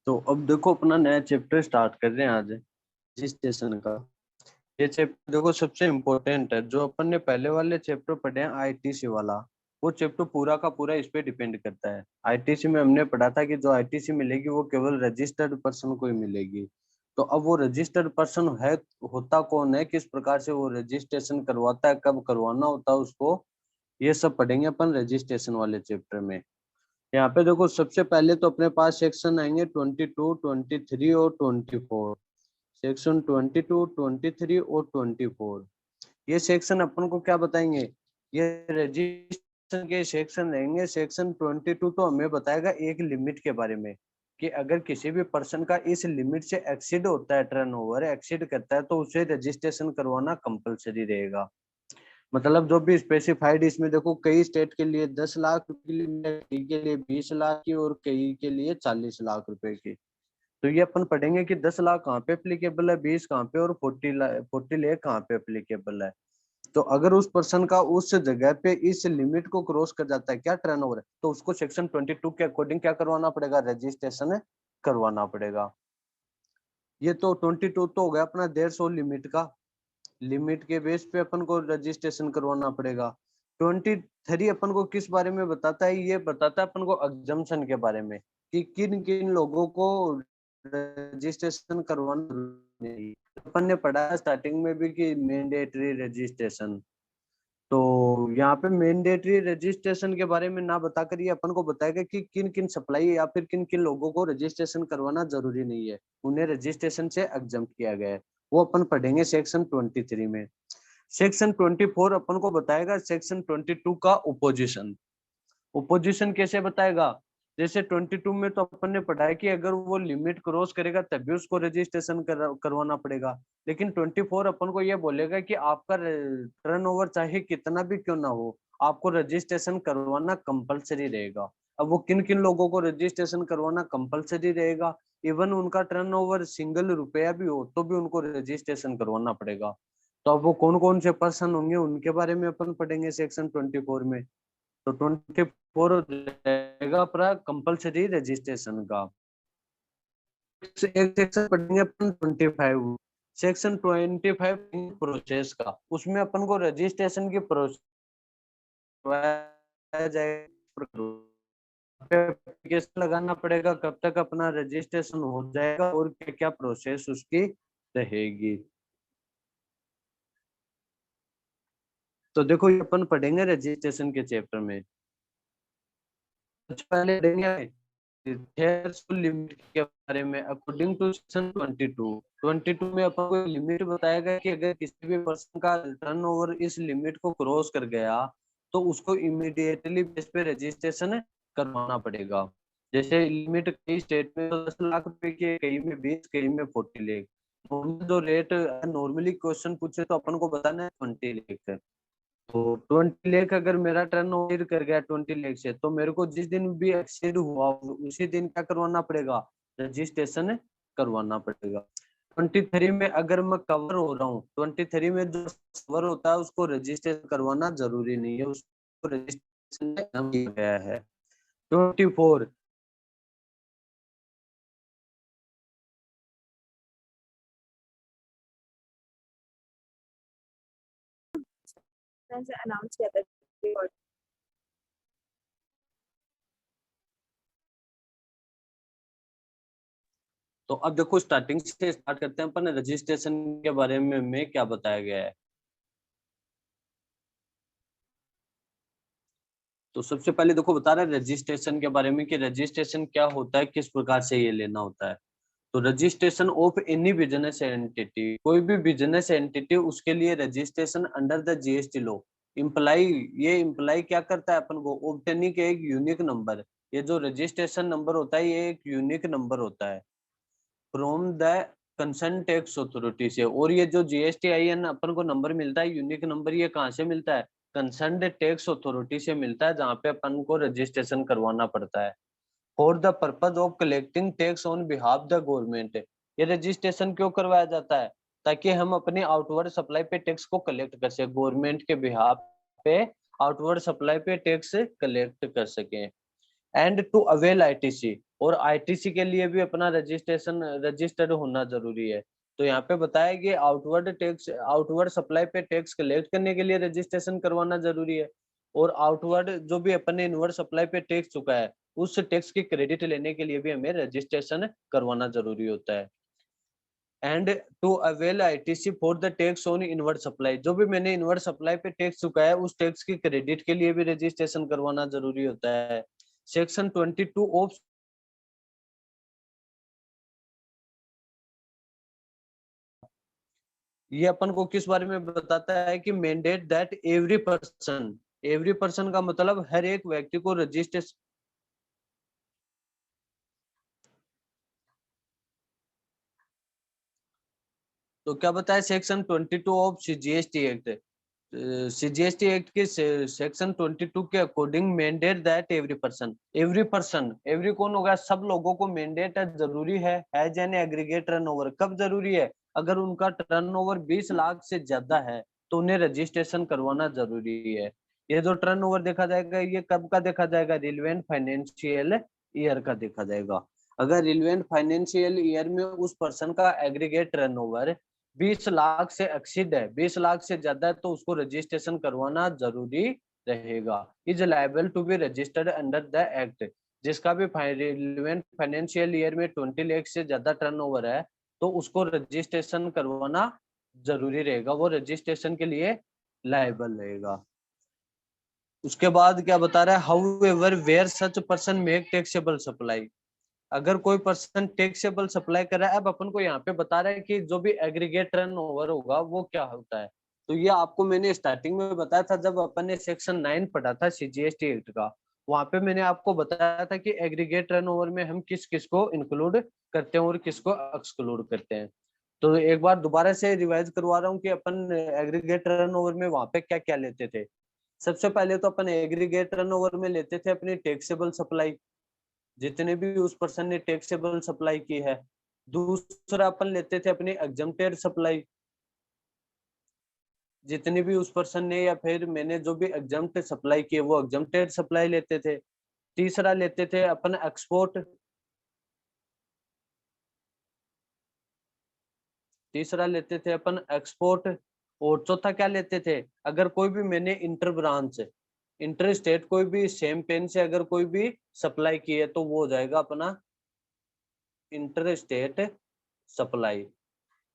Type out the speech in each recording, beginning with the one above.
तो अब देखो अपना नया चैप्टर स्टार्ट कर रहे हैं आज रजिस्ट्रेशन का। ये चैप्टर देखो सबसे इम्पोर्टेंट है। जो अपन ने पहले वाले चैप्टर पढ़े हैं आईटीसी वाला, वो चैप्टर पूरा का पूरा इस पे डिपेंड करता है। आईटीसी में हमने पढ़ा था कि जो आईटीसी मिलेगी वो केवल रजिस्टर्ड पर्सन को ही मिलेगी। तो अब वो रजिस्टर्ड पर्सन है, होता कौन है, किस प्रकार से वो रजिस्ट्रेशन करवाता है, कब करवाना होता है उसको, ये सब पढ़ेंगे अपन रजिस्ट्रेशन वाले चैप्टर में। यहाँ पे देखो सबसे पहले तो अपने पास सेक्शन आएंगे 22, 23 और 24। सेक्शन 22, 23 और 24, ये सेक्शन अपन को क्या बताएंगे, ये रजिस्ट्रेशन के सेक्शन रहेंगे। सेक्शन 22 तो हमें बताएगा एक लिमिट के बारे में, कि अगर किसी भी पर्सन का इस लिमिट से एक्सीड होता है, टर्नओवर एक्सीड करता है, तो उसे रजिस्ट्रेशन करवाना कंपलसरी रहेगा। मतलब जो भी स्पेसिफाइड इसमें देखो, कई स्टेट के लिए 10 लाख के लिए, कई के लिए 20 लाख की, और कई के लिए 40 लाख रुपए की। तो ये अपन पढ़ेंगे कि 10 लाख कहाँ पे एप्लीकेबल है, 20 कहाँ पे, और 40 लाख कहाँ पे एप्लीकेबल है। तो अगर उस पर्सन का उस जगह पे इस लिमिट को क्रॉस कर जाता है, क्या टर्नओवर है, तो उसको सेक्शन 22 के अकॉर्डिंग क्या करवाना पड़ेगा, रजिस्ट्रेशन करवाना पड़ेगा। ये तो 22 तो हो गया अपना 150 लिमिट का, लिमिट के बेस पे अपन को रजिस्ट्रेशन करवाना पड़ेगा। 23 अपन को किस बारे में बताता है, ये बताता है अपन को एग्जम्पशन के बारे में, कि किन किन लोगों को रजिस्ट्रेशन करवाना नहीं। अपन ने पढ़ा है स्टार्टिंग में भी कि मैंडेटरी रजिस्ट्रेशन। तो यहाँ पे मैंडेटरी रजिस्ट्रेशन के बारे में ना बताकर ये अपन को बताएगा कि किन किन सप्लाई या फिर किन किन लोगों को रजिस्ट्रेशन करवाना जरूरी नहीं है, उन्हें रजिस्ट्रेशन से एग्जम्प्ट किया गया है। वो अपन पढ़ेंगे सेक्शन 23 में। सेक्शन 24 अपन को बताएगा सेक्शन 22 का ओपोजिशन। ओपोजिशन कैसे बताएगा, जैसे 22 में तो अपन ने पढ़ा है कि अगर वो लिमिट क्रॉस करेगा तभी उसको रजिस्ट्रेशन करवाना पड़ेगा। लेकिन 24 अपन को ये बोलेगा कि आपका टर्नओवर चाहे कितना भी क्यों ना हो, आपको रजिस्ट्रेशन करवाना कंपलसरी रहेगा। अब वो किन किन लोगों को रजिस्ट्रेशन करवाना कंपलसरी रहेगा, इवन उनका टर्नओवर सिंगल रुपया भी हो तो भी उनको रजिस्ट्रेशन करवाना पड़ेगा। तो अब वो कौन कौन से पर्सन होंगे उनके बारे में अपन पढ़ेंगे सेक्शन 24 में। तो 24 हो जाएगा अपना कंपलसरी रजिस्ट्रेशन का। एक सेक्शन पढ़ेंगे अपन 25। सेक्शन 25 प्रोसेस का, उसमें अपन को रजिस्ट्रेशन की प्रोसेस एप्लीकेशन लगाना पड़ेगा, कब तक अपना रजिस्ट्रेशन हो जाएगा, और क्या क्या प्रोसेस उसकी रहेगी। तो देखो ये अपन पढ़ेंगे रजिस्ट्रेशन के चैप्टर में। सबसे पहले पढ़ेंगे थ्रेशोल्ड लिमिट के बारे में। अकॉर्डिंग टू सेक्शन 22 में अपन को लिमिट बताएगा कि अगर किसी भी पर्सन का टर्नओवर इस लिमिट को क्रॉस कर गया, तो उसको इमीडिएटली बेस पे रजिस्ट्रेशन करवाना पड़ेगा। जैसे लिमिट कई स्टेट में 10 लाख रुपए की है, कई में 20, कई में 40 लाख। जो रेट नॉर्मली क्वेश्चन पूछे तो अपन को बताना है 20 लाख। तो 20 लाख अगर मेरा टर्न ओवर कर गया 20 लाख से, तो मेरे को जिस दिन भी एक्सीड हुआ उसी दिन क्या करवाना पड़ेगा, रजिस्ट्रेशन करवाना पड़ेगा। 23 में अगर मैं कवर हो रहा हूँ, 23 में जो कवर होता है उसको रजिस्ट्रेशन करवाना जरूरी नहीं है, उसको रजिस्ट्रेशन किया गया है। 24 से अनाउंस किया था। तो अब देखो स्टार्टिंग से स्टार्ट करते हैं अपन, रजिस्ट्रेशन के बारे में क्या बताया गया है। तो सबसे पहले देखो बता रहे हैं रजिस्ट्रेशन के बारे में, कि रजिस्ट्रेशन क्या होता है, किस प्रकार से ये लेना होता है। तो registration of any business entity, कोई भी बिजनेस एंटिटी, उसके लिए registration under the GST law imply, ये इम्प्लाई क्या करता है अपन को, ऑब्टेनिंग एक यूनिक नंबर। ये जो रजिस्ट्रेशन नंबर होता है ये एक यूनिक नंबर होता है from the concern tax authority से। और ये जो जीएसटी आई एन अपन को नंबर मिलता है, यूनिक नंबर, ये कहाँ से मिलता है, कंसर्न टैक्स अथॉरिटी से मिलता है, जहाँ पे अपन को रजिस्ट्रेशन करवाना पड़ता है for the purpose of collecting tax on behalf the government. ये रजिस्ट्रेशन क्यों करवाया जाता है, ताकि हम अपनी आउटवर्ड सप्लाई पे टैक्स को कलेक्ट कर सके, गवर्नमेंट के बिहाफ पे आउटवर्ड सप्लाई पे टैक्स कलेक्ट कर सके। एंड टू अवेल आईटीसी, और आईटीसी के लिए भी अपना रजिस्ट्रेशन रजिस्टर्ड होना जरूरी है। तो यहाँ पे बताया कि आउटवर्ड सप्लाई पे टैक्स कलेक्ट करने के लिए रजिस्ट्रेशन करवाना जरूरी है, और आउटवर्ड जो भी अपने इनवर्ड सप्लाई पे टैक्स चुका है उस टैक्स की क्रेडिट लेने के लिए भी हमें रजिस्ट्रेशन करवाना जरूरी होता है। And to avail ITC for the tax on inward supply, जो भी मैंने इनवर्ड सप्लाई पे टैक्स चुका है उस टैक्स की क्रेडिट के लिए भी रजिस्ट्रेशन करवाना जरूरी होता है। सेक्शन 22 ऑफ ये अपन को किस बारे में बताता है कि मैंडेट दैट एवरी पर्सन का मतलब हर एक व्यक्ति को रजिस्ट्रेशन, तो क्या बताया section 22 of CGST act, CGST act के सेक्शन 22 के अकॉर्डिंग मैंडेट दैट एवरी कौन होगा, सब लोगों को मैंडेट जरूरी है एज एन एग्रीगेट टर्नओवर। कब जरूरी है? अगर उनका टर्नओवर 20 लाख से ज्यादा है तो उन्हें रजिस्ट्रेशन करवाना जरूरी है। ये जो टर्नओवर देखा जाएगा ये कब का देखा जाएगा? रिलेवेंट फाइनेंशियल ईयर का देखा जाएगा। अगर रिलेवेंट फाइनेंशियल ईयर में उस पर्सन का एग्रीगेट टर्नओवर 20 लाख से एक्सीड है, 20 लाख से ज्यादा है, तो उसको रजिस्ट्रेशन करवाना जरूरी रहेगा। Is liable to be registered under the act, जिसका भी रिलेवेंट फाइनेंशियल ईयर में 20 लाख से ज्यादा टर्नओवर है तो उसको रजिस्ट्रेशन करवाना जरूरी रहेगा, वो रजिस्ट्रेशन के लिए लायबल रहेगा। उसके बाद क्या बता रहा है? However where such person make taxable supply, अगर कोई पर्सन टैक्सेबल सप्लाई कर रहा है। अब अपन को यहाँ पे बता रहा है कि जो भी एग्रीगेट टर्नओवर होगा वो क्या होता है। तो ये आपको मैंने स्टार्टिंग में बताया था जब अपन ने सेक्शन 9 पढ़ा था सीजीएसटी एक्ट का, वहां पे मैंने आपको बताया था कि एग्रीगेट टर्नओवर में हम किस किस को इंक्लूड करते हैं और किसको एक्सक्लूड करते हैं। तो एक बार दोबारा से रिवाइज करवा रहा हूँ कि अपन एग्रीगेट टर्नओवर में वहां पे क्या क्या लेते थे। सबसे पहले तो अपन एग्रीगेट टर्नओवर में लेते थे अपनी टैक्सेबल सप्लाई, जितने भी उस पर्सन ने टैक्सेबल सप्लाई की है। दूसरा अपन लेते थे अपनी एग्जम्प्टेड सप्लाई, जितनी भी उस पर्सन ने या फिर मैंने जो भी एग्जम्प्ट सप्लाई की है वो एग्जम्प्टेड सप्लाई लेते थे। तीसरा लेते थे अपन एक्सपोर्ट, तीसरा लेते थे अपन एक्सपोर्ट। और चौथा क्या लेते थे? अगर कोई भी मैंने इंटर ब्रांच इंटर स्टेट कोई भी सेम पेन से अगर कोई भी सप्लाई की है तो वो हो जाएगा अपना inter state supply.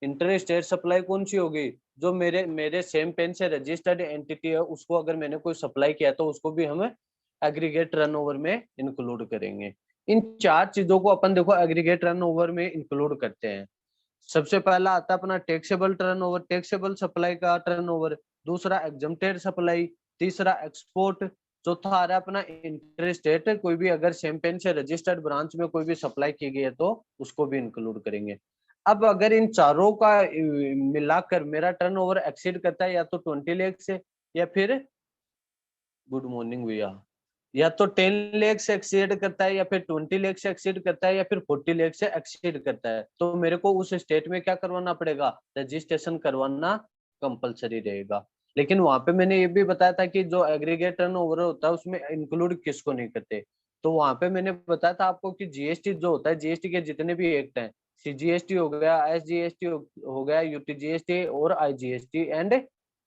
Inter state supply कौन सी होगी? जो मेरे मेरे सेम पेन से रजिस्टर्ड एंटिटी है उसको अगर मैंने कोई सप्लाई किया तो उसको भी हम एग्रीगेट टर्नओवर में इंक्लूड करेंगे। इन चार चीजों को अपन देखो एग्रीगेट टर्नओवर में इंक्लूड करते हैं। सबसे पहला आता है अपना टैक्सेबल टर्नओवर, टैक्सेबल सप्लाई का टर्नओवर। दूसरा एग्जम्प्टेड सप्लाई। तीसरा एक्सपोर्ट। चौथा आ रहा है अपना इंटर स्टेट, कोई भी अगर सेम पेन से रजिस्टर्ड ब्रांच में कोई भी सप्लाई की गई है तो उसको भी इंक्लूड करेंगे। अब अगर इन चारों का मिलाकर मेरा टर्नओवर एक्सीड करता है या तो 20 लाख से, या फिर गुड मॉर्निंग भैया, या तो 10 लाख से एक्सीड करता है, या फिर 20 लाख से एक्सीड करता है, या फिर 40 लाख से एक्सीड करता है, तो मेरे को उस स्टेट में क्या करवाना पड़ेगा? रजिस्ट्रेशन करवाना कंपलसरी रहेगा। लेकिन वहां पे मैंने ये भी बताया था कि जो एग्रीगेट टर्नओवर होता है उसमें इंक्लूड किसको नहीं करते। तो वहां पे मैंने बताया था आपको कि जीएसटी जो होता है, जीएसटी के जितने भी एक्ट हैं, सीजीएसटी हो गया, एसजीएसटी हो गया, यूटीजीएसटी और आईजीएसटी एंड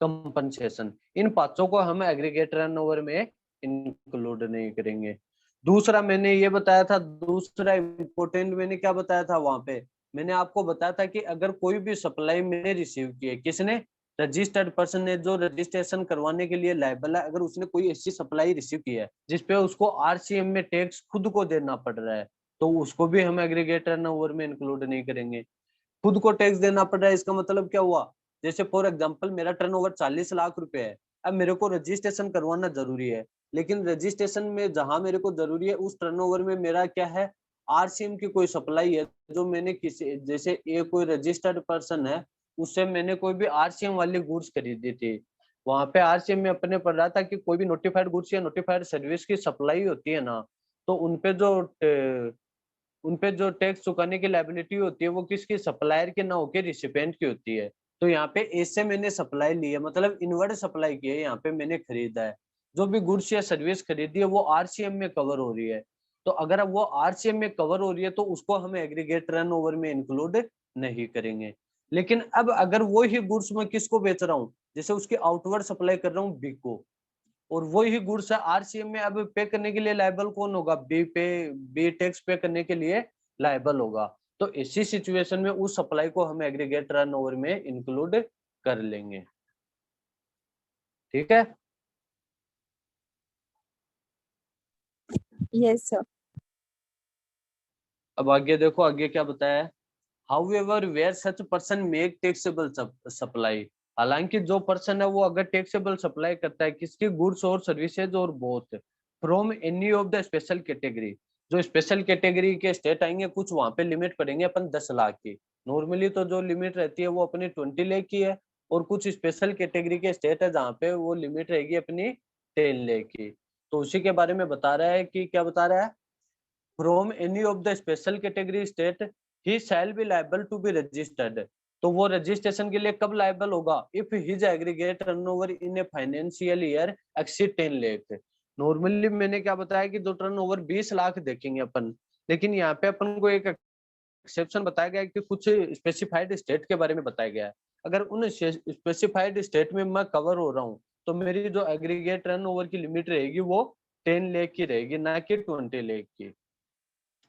कंपनसेशन, इन पांचों को हम एग्रीगेट टर्नओवर में इंक्लूड नहीं करेंगे। दूसरा मैंने ये बताया था, दूसरा इम्पोर्टेंट मैंने क्या बताया था वहां पे? मैंने आपको बताया था कि अगर कोई भी सप्लाई मैंने रिसीव की है, किसने? रजिस्टर्ड पर्सन ने, जो रजिस्ट्रेशन करवाने के लिए लायबल है, अगर उसने कोई ऐसी सप्लाई रिसीव की है जिसपे उसको आरसीएम में टैक्स खुद को देना पड़ रहा है तो उसको भी हम एग्रीगेट टर्नओवर में इंक्लूड नहीं करेंगे। खुद को टैक्स देना पड़ रहा है इसका मतलब क्या हुआ? जैसे फॉर एग्जांपल मेरा टर्नओवर 40 लाख रुपए है, अब मेरे को रजिस्ट्रेशन करवाना जरूरी है, लेकिन रजिस्ट्रेशन में जहां मेरे को जरूरी है उस टर्नओवर में मेरा क्या है? आरसीएम की कोई सप्लाई है, जो मैंने किसी, जैसे ये कोई रजिस्टर्ड पर्सन है उससे मैंने कोई भी आरसीएम वाली गुड्स खरीदी थी, वहां पे आरसीएम में अपने पढ़ रहा था कि कोई भी नोटिफाइड गुड्स या नोटिफाइड सर्विस की सप्लाई होती है ना, तो उनपे जो टैक्स चुकाने की लायबिलिटी होती है वो किसकी? सप्लायर के ना होकर रिसिपेंट की होती है। तो यहाँ पे ऐसे मैंने सप्लाई ली है, मतलब इनवर्ड सप्लाई की है, यहाँ पे मैंने खरीदा है। जो भी गुड्स या सर्विस खरीदी है वो आरसीएम में कवर हो रही है। तो अगर अब वो आरसीएम में कवर हो रही है तो उसको हम एग्रीगेट टर्नओवर में इंक्लूड नहीं करेंगे। लेकिन अब अगर वो ही गुड्स मैं किसको बेच रहा हूँ, जैसे उसकी आउटवर्ड सप्लाई कर रहा हूँ बी को, और वो ही गुड्स आरसीएम में अब पे करने के लिए लायबल कौन होगा, बी टैक्स पे करने के लिए लायबल होगा। तो इसी सिचुएशन में उस सप्लाई को हम एग्रीगेट टर्नओवर में इंक्लूड कर लेंगे। ठीक है। Yes, sir. अब आगे देखो, आगे क्या बताया है। However, where such person make taxable supply, हालांकि जो पर्सन है वो अगर टैक्सेबल सप्लाई करता है किसकी, गुड्स और सर्विसेज और both, from any of the special category, जो स्पेशल कैटेगरी के स्टेट आएंगे कुछ वहां पे लिमिट पड़ेंगे अपन 10 लाख की। नॉर्मली तो जो लिमिट रहती है वो अपनी 20 लाख की है, और कुछ स्पेशल कैटेगरी के स्टेट है जहाँ पे वो लिमिट रहेगी अपनी 10 लाख की। तो उसी के बारे में बता रहा है कि क्या बता रहा है, from any of the special category state he shall be liable to be registered. तो वो रजिस्ट्रेशन के लिए कब लायबल होगा, if his aggregate turnover in a financial year exceed 10 lakh. Normally मैंने क्या बताया कि जो टर्नओवर 20 लाख देखेंगे अपन, लेकिन यहाँ पे अपन को एक एक्सेप्शन बताया गया है कि कुछ स्पेसिफाइड स्टेट के बारे में बताया गया है। अगर उन स्पेसिफाइड स्टेट में मैं कवर हो रहा हूँ तो मेरी जो एग्रीगेट टर्नओवर की लिमिट रहेगी वो 10 लाख की रहेगी, ना कि 20 लाख की।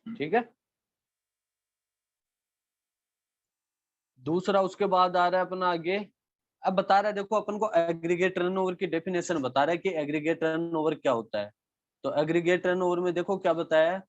ठीक है। दूसरा उसके बाद आ रहा है अपना आगे, अब बता रहा है देखो अपन को एग्रीगेट टर्नओवर की डेफिनेशन बता रहा है कि एग्रीगेट टर्नओवर क्या होता है। तो एग्रीगेट टर्नओवर में देखो क्या बताया है,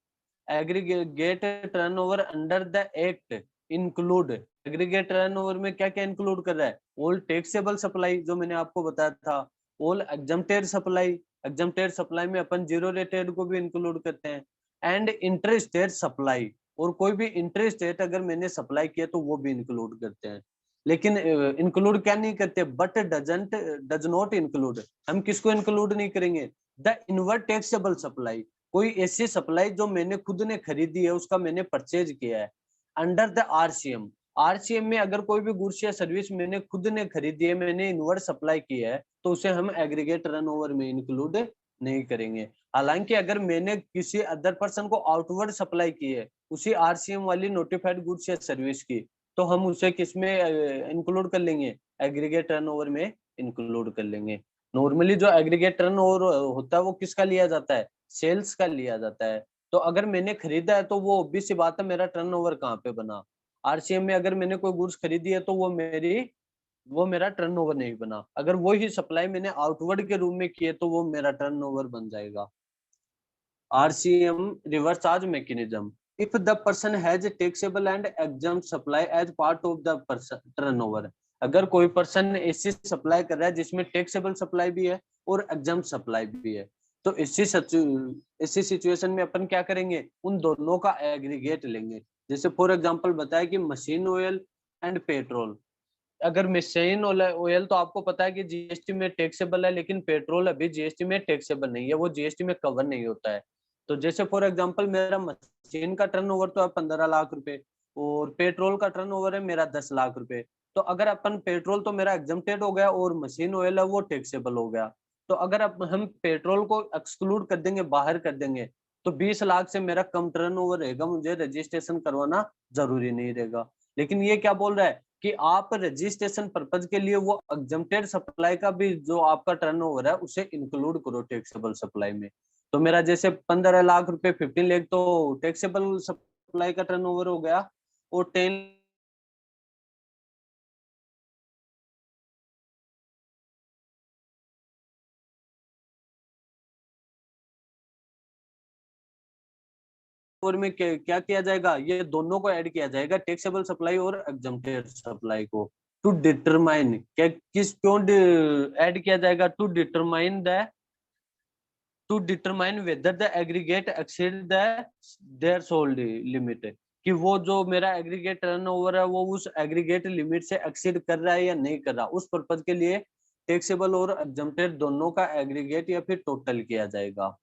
aggregate turnover under the act include, aggregate turnover में क्या क्या इंक्लूड कर रहा है, ऑल टैक्सेबल सप्लाई जो मैंने आपको बताया था, all exempted supply, exempted supply में अपन जीरो रेटेड को भी इंक्लूड करते हैं, एंड इंटरस्टेट सप्लाई, और कोई भी इंटरस्टेट अगर मैंने सप्लाई किया तो वो भी इंक्लूड करते हैं। लेकिन इंक्लूड क्या नहीं करते, बट डज नॉट इंक्लूड, हम किसको इंक्लूड नहीं करेंगे, द इनवर्ट टैक्सेबल सप्लाई, कोई ऐसी सप्लाई जो मैंने खुद ने खरीदी है, उसका मैंने परचेज किया है अंडर द आरसीएम। आरसीएम में अगर कोई भी गुड्स या सर्विस मैंने खुद ने खरीदी है, मैंने इनवर्ट सप्लाई किया है, तो उसे हम एग्रीगेट टर्नओवर में इंक्लूड नहीं करेंगे। हालांकि अगर मैंने किसी अदर पर्सन को आउटवर्ड सप्लाई की है उसी आरसीएम वाली नोटिफाइड गुड्स या सर्विस की, तो हम उसे किसमें इंक्लूड कर लेंगे, एग्रीगेट टर्नओवर में इंक्लूड कर लेंगे। नॉर्मली जो एग्रीगेट टर्नओवर होता है वो किसका लिया जाता है, सेल्स का लिया जाता है। तो अगर मैंने खरीदा है तो वो ऑब्वियस सी बात है मेरा टर्नओवर कहाँ पे बना, आरसीएम में अगर मैंने कोई गुड्स खरीदी है तो वो मेरा टर्नओवर नहीं बना। अगर वो ही सप्लाई मैंने आउटवर्ड के रूप में की है तो वो मेरा टर्नओवर बन जाएगा। RCM reverse charge mechanism. If the person has a taxable and exempt supply as part of the turnover, अगर कोई पर्सन ऐसी सप्लाई कर रहा है जिसमें टैक्सेबल सप्लाई भी है और एग्जम्प्ट सप्लाई भी है, तो इसी सिचुएशन में अपन क्या करेंगे, उन दोनों का एग्रीगेट लेंगे। जैसे फॉर एग्जांपल बताया कि मशीन ऑयल एंड पेट्रोल, अगर मशीन ऑयल तो आपको पता है कि जीएसटी में टैक्सेबल है, लेकिन पेट्रोल अभी जीएसटी में टैक्सेबल नहीं है, वो जीएसटी में कवर नहीं होता है। तो जैसे फॉर एग्जांपल मेरा मशीन का टर्नओवर तो है 15 लाख रुपए, और पेट्रोल का टर्नओवर है मेरा 10 लाख रुपए। तो अगर अपन पेट्रोल तो मेरा एग्जम्प्टेड हो गया और मशीन ऑयल है वो टैक्सेबल हो गया। तो अगर अब हम पेट्रोल को एक्सक्लूड कर देंगे, बाहर कर देंगे, तो 20 लाख से मेरा कम टर्नओवर रहेगा, मुझे रजिस्ट्रेशन करवाना जरूरी नहीं रहेगा। लेकिन ये क्या बोल रहा है कि आप रजिस्ट्रेशन पर्पज के लिए वो एग्जम्प्टेड सप्लाई का भी जो आपका टर्नओवर है उसे इंक्लूड करो टैक्सेबल सप्लाई में। तो मेरा जैसे 15 लाख रुपए 15 लाख तो टैक्सेबल सप्लाई का टर्नओवर हो गया, और 10 में क्या किया जाएगा, ये दोनों को ऐड किया जाएगा, टैक्सेबल सप्लाई और एग्जम्प्टेड सप्लाई को, टू डिटरमाइन, क्या किस क्यों ऐड किया जाएगा, to determine whether the aggregate exceed their threshold limit, कि वो जो मेरा एग्रीगेट टर्नओवर है वो उस एग्रीगेट लिमिट से एक्सीड कर रहा है या नहीं कर रहा, उस पर्पज के लिए टैक्सेबल और एग्जम्प्टेड दोनों का एग्रीगेट या फिर टोटल किया जाएगा।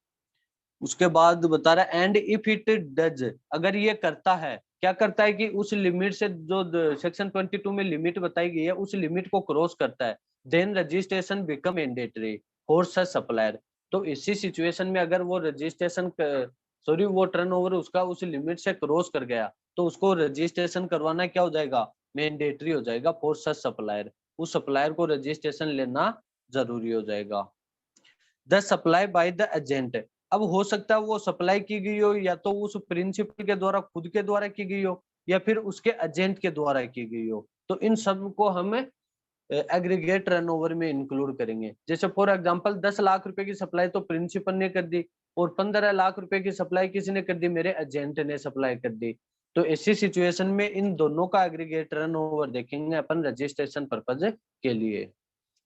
उसके बाद बता रहा है एंड इफ इट डज, अगर ये करता है, क्या करता है कि उस लिमिट से जो सेक्शन 22 में लिमिट बताई गई है उस लिमिट को क्रॉस करता है, then registration become mandatory for such supplier. तो इसी सिचुएशन में अगर वो रजिस्ट्रेशन सॉरी वो टर्नओवर उसका उस लिमिट से क्रॉस कर गया, तो उसको रजिस्ट्रेशन करवाना क्या हो जाएगा, मैंडेटरी हो जाएगा फॉर सच सप्लायर। उस सप्लायर को रजिस्ट्रेशन लेना जरूरी हो जाएगा। The supply by the agent, अब हो सकता है वो सप्लाई की गई हो या तो उस प्रिंसिपल के द्वारा खुद के द्वारा की गई हो या फिर उसके एजेंट के द्वारा की गई हो, तो इन सब को हम एग्रीगेट टर्नओवर में इंक्लूड करेंगे। जैसे फॉर एग्जांपल 10 लाख रुपए की सप्लाई तो प्रिंसिपल ने कर दी और 15 लाख रुपए की सप्लाई किसने कर दी, मेरे एजेंट ने सप्लाई कर दी। तो ऐसी सिचुएशन में इन दोनों का एग्रीगेट टर्नओवर देखेंगे अपन रजिस्ट्रेशन पर्पज के लिए।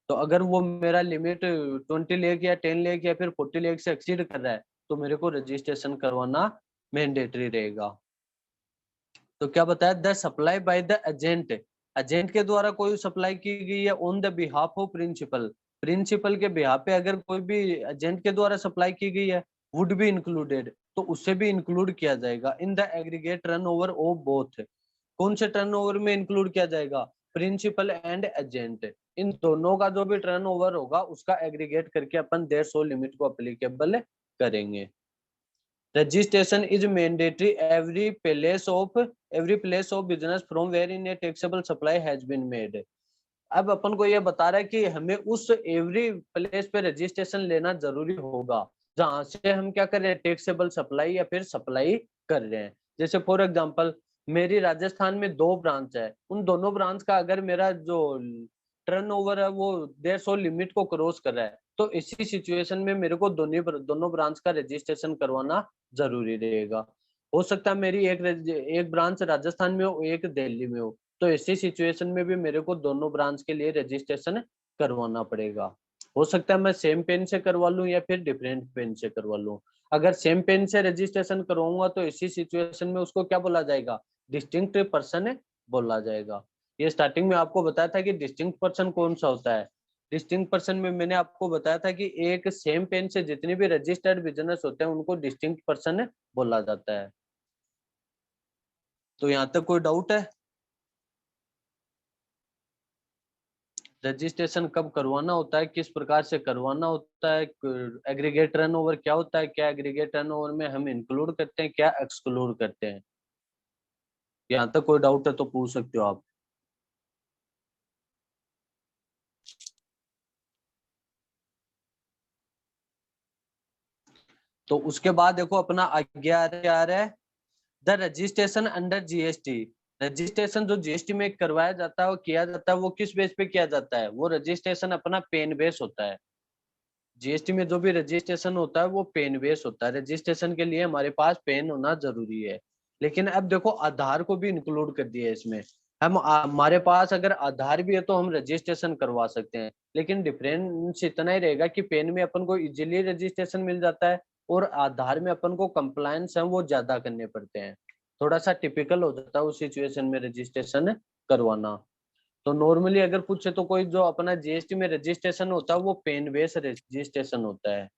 तो अगर वो मेरा लिमिट 20 लाख या 10 लाख या फिर 40 लाख से एक्सीड कर रहा है तो मेरे को रजिस्ट्रेशन करवाना मैंडेटरी रहेगा। तो क्या बताया, the supply by the agent, agent के द्वारा कोई सप्लाई की गई है on the behalf of principal, principal के बिहाफ पे अगर कोई भी एजेंट के द्वारा सप्लाई की गई है वुड बी इंक्लूडेड, तो उससे भी इंक्लूड किया जाएगा in the aggregate turnover of both. कौन से टर्नओवर में इंक्लूड किया जाएगा, प्रिंसिपल एंड एजेंट, इन दोनों का जो भी टर्नओवर होगा उसका एग्रीगेट करके अपन 150 लिमिट को अप्लीकेबल करेंगे। Registration is mandatory every place of business from wherein a taxable supply has been made। अब अपन को ये बता रहा है कि हमें उस एवरी प्लेस पे रजिस्ट्रेशन लेना जरूरी होगा जहां से हम क्या कर रहे हैं, टैक्सेबल सप्लाई या फिर सप्लाई कर रहे हैं। जैसे फॉर एग्जांपल मेरी राजस्थान में 2 ब्रांच है, उन दोनों ब्रांच का अगर मेरा जो टर्नओवर है वो 150 लिमिट को क्रॉस कर रहा है, तो इसी सिचुएशन में मेरे को दोनों ब्रांच का रजिस्ट्रेशन करवाना जरूरी रहेगा। हो सकता है मेरी एक ब्रांच राजस्थान में हो, एक दिल्ली में हो, तो ऐसी सिचुएशन में भी मेरे को दोनों ब्रांच के लिए रजिस्ट्रेशन करवाना पड़ेगा। हो सकता है मैं सेम पेन से करवा लूं या फिर डिफरेंट पेन से करवा लूं। अगर सेम पेन से रजिस्ट्रेशन करवाऊंगा तो इसी सिचुएशन में उसको क्या बोला जाएगा, डिस्टिंक्ट पर्सन बोला जाएगा। ये स्टार्टिंग में आपको बताया था कि डिस्टिंक्ट पर्सन कौन सा होता है। डिस्टिंक्ट पर्सन में मैंने आपको बताया था कि एक सेम पेन से जितने भी रजिस्टर्ड बिजनेस होते हैं उनको डिस्टिंक्ट पर्सन बोला जाता है। तो यहाँ तक कोई डाउट है, रजिस्ट्रेशन कब करवाना होता है, किस प्रकार से करवाना होता है, एग्रीगेट टर्नओवर क्या होता है, क्या एग्रीगेट टर्नओवर में हम इंक्लूड करते हैं, क्या एक्सक्लूड करते हैं, यहाँ तक कोई डाउट है तो पूछ सकते हो आप। तो उसके बाद देखो अपना आगे आ रहा है the registration under GST. Registration जो जीएसटी में करवाया जाता है वो किया जाता है, वो किस बेस पे किया जाता है, वो रजिस्ट्रेशन अपना पेन बेस होता है। जीएसटी में जो भी रजिस्ट्रेशन होता है वो पेन बेस होता है। रजिस्ट्रेशन के लिए हमारे पास पेन होना जरूरी है। लेकिन अब देखो आधार को भी इंक्लूड कर दिया है इसमें। हम हमारे पास अगर आधार भी है तो हम रजिस्ट्रेशन करवा सकते हैं, लेकिन डिफरेंस इतना ही रहेगा कि पेन में अपन को इजीली रजिस्ट्रेशन मिल जाता है और आधार में अपन को कंप्लायंस है वो ज्यादा करने पड़ते हैं। थोड़ा सा टिपिकल हो जाता है उस सिचुएशन में रजिस्ट्रेशन करवाना। तो नॉर्मली अगर पूछे तो कोई जो अपना जीएसटी में रजिस्ट्रेशन होता है वो पेन बेस्ड रजिस्ट्रेशन होता है।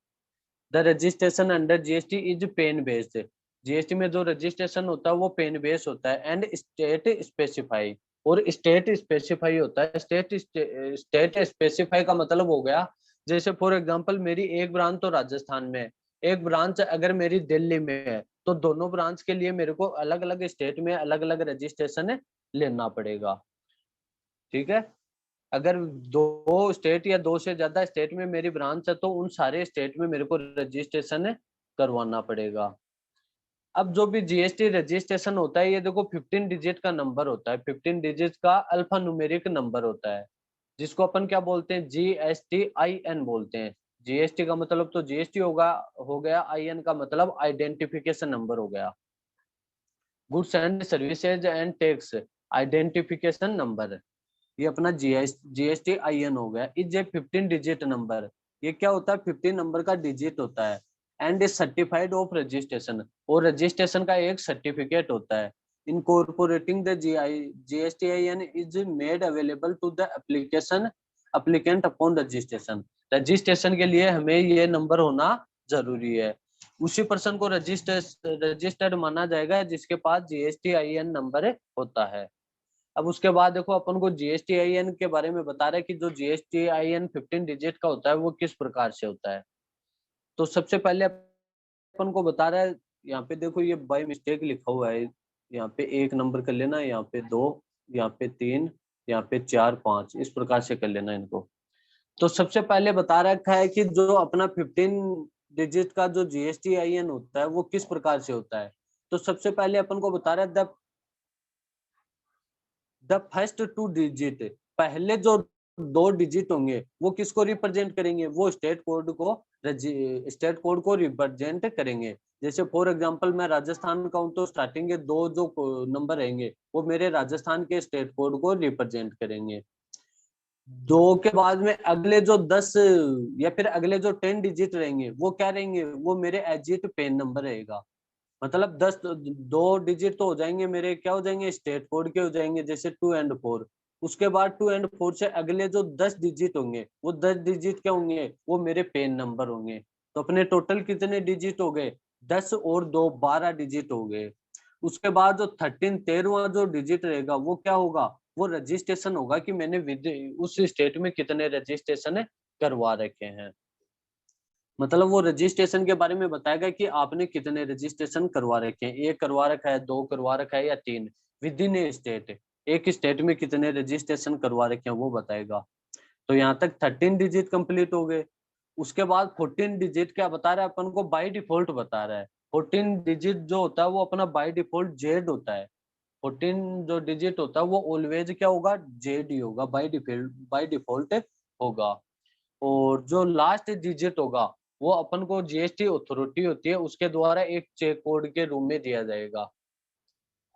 The registration under GST is PAN based. GST में जो रजिस्ट्रेशन होता है वो पेन बेस्ड होता है एंड स्टेट स्पेसिफाई, और स्टेट स्पेसिफाई होता है। स्टेट स्पेसिफाई का मतलब हो गया, जैसे फॉर एग्जांपल मेरी एक ब्रांच तो राजस्थान में है, एक ब्रांच अगर मेरी दिल्ली में है, तो दोनों ब्रांच के लिए मेरे को अलग अलग स्टेट में अलग अलग रजिस्ट्रेशन लेना पड़ेगा। ठीक है, अगर 2 स्टेट या 2 से ज्यादा स्टेट में मेरी ब्रांच है तो उन सारे स्टेट में मेरे को रजिस्ट्रेशन करवाना पड़ेगा। अब जो भी जीएसटी रजिस्ट्रेशन होता है ये देखो 15 डिजिट का नंबर होता है, 15 डिजिट का अल्फा न्यूमेरिक नंबर होता है, जिसको अपन क्या बोलते हैं, GSTIN बोलते हैं। जीएसटी का मतलब तो जीएसटी होगा, हो गया, IN का मतलब आइडेंटिफिकेशन नंबर हो गया, goods and services and tax identification number. ये अपना GSTIN हो गया। Is a 15 digit number. ये क्या होता है, 15 नंबर का डिजिट होता है and is certified of registration, और रजिस्ट्रेशन का एक सर्टिफिकेट होता है। Incorporating the GSTIN is made available to the applicant upon registration. Registration के लिए हमें ये नंबर होना जरूरी है। उसी पर्सन को रजिस्टर्ड माना जाएगा जिसके पास GSTIN नंबर होता है। अब उसके बाद देखो अपन को GSTIN के बारे में बता रहे हैं कि जो GSTIN 15 डिजिट का होता है वो किस प्रकार से होता है। तो सबसे पहले अपन को बता रहा है यहाँ पे देखो ये बाय मिस्टेक लिखा हुआ है, यहाँ पे 1 नंबर कर लेना, यहाँ पे 2, यहाँ पे 3, यहाँ पे 4 5, इस प्रकार से कर लेना इनको। तो सबसे पहले बता रखा है कि जो अपना 15 डिजिट का जो GSTIN होता है वो किस प्रकार से होता है। तो सबसे पहले अपन को बता रहा है द फर्स्ट 2 डिजिट, पहले जो 2 डिजिट होंगे वो किसको रिप्रेजेंट करेंगे, वो स्टेट कोड को रिप्रेजेंट करेंगे। जैसे फॉर एग्जांपल मैं राजस्थान का हूं तो स्टार्टिंग के 2 जो नंबर रहेंगे वो मेरे राजस्थान के स्टेट कोड को रिप्रेजेंट करेंगे। 2 के बाद में अगले जो 10 या फिर अगले जो 10 डिजिट रहेंगे वो क्या रहेंगे, वो मेरे एग्जिट पेन नंबर रहेगा। मतलब 10 2 डिजिट तो हो जाएंगे मेरे, क्या हो जाएंगे, स्टेट कोड के हो जाएंगे, जैसे 2 एंड 4। उसके बाद 2 एंड 4 से अगले जो 10 डिजिट होंगे वो 10 डिजिट क्या होंगे, वो मेरे पेन नंबर होंगे। तो अपने टोटल कितने डिजिट हो गए, 10 और 2 12 डिजिट हो गए। उसके बाद जो 13वां जो डिजिट रहेगा वो क्या होगा, वो रजिस्ट्रेशन होगा कि मैंने उस स्टेट में कितने रजिस्ट्रेशन करवा रखे हैं। मतलब वो रजिस्ट्रेशन के बारे में बताएगा कि आपने कितने रजिस्ट्रेशन करवा रखे हैं, 1 करवा रखा है, 2 करवा रखा है या 3, विद इन ए स्टेट, एक स्टेट में कितने रजिस्ट्रेशन करवा रखे हैं वो बताएगा। तो यहाँ तक 13 डिजिट कंप्लीट हो गए। उसके बाद 14 डिजिट क्या बता रहा है अपन को, बाय डिफॉल्ट बता रहा है। 14 डिजिट जो होता है वो अपना बाय डिफॉल्ट जेड होता है। 14 जो डिजिट होता है वो ऑलवेज क्या होगा, जेड ही होगा, बाय डिफॉल्ट होगा। और जो लास्ट डिजिट होगा वो अपन को GST अथॉरिटी होती है उसके द्वारा एक चेक कोड के रूप में दिया जाएगा।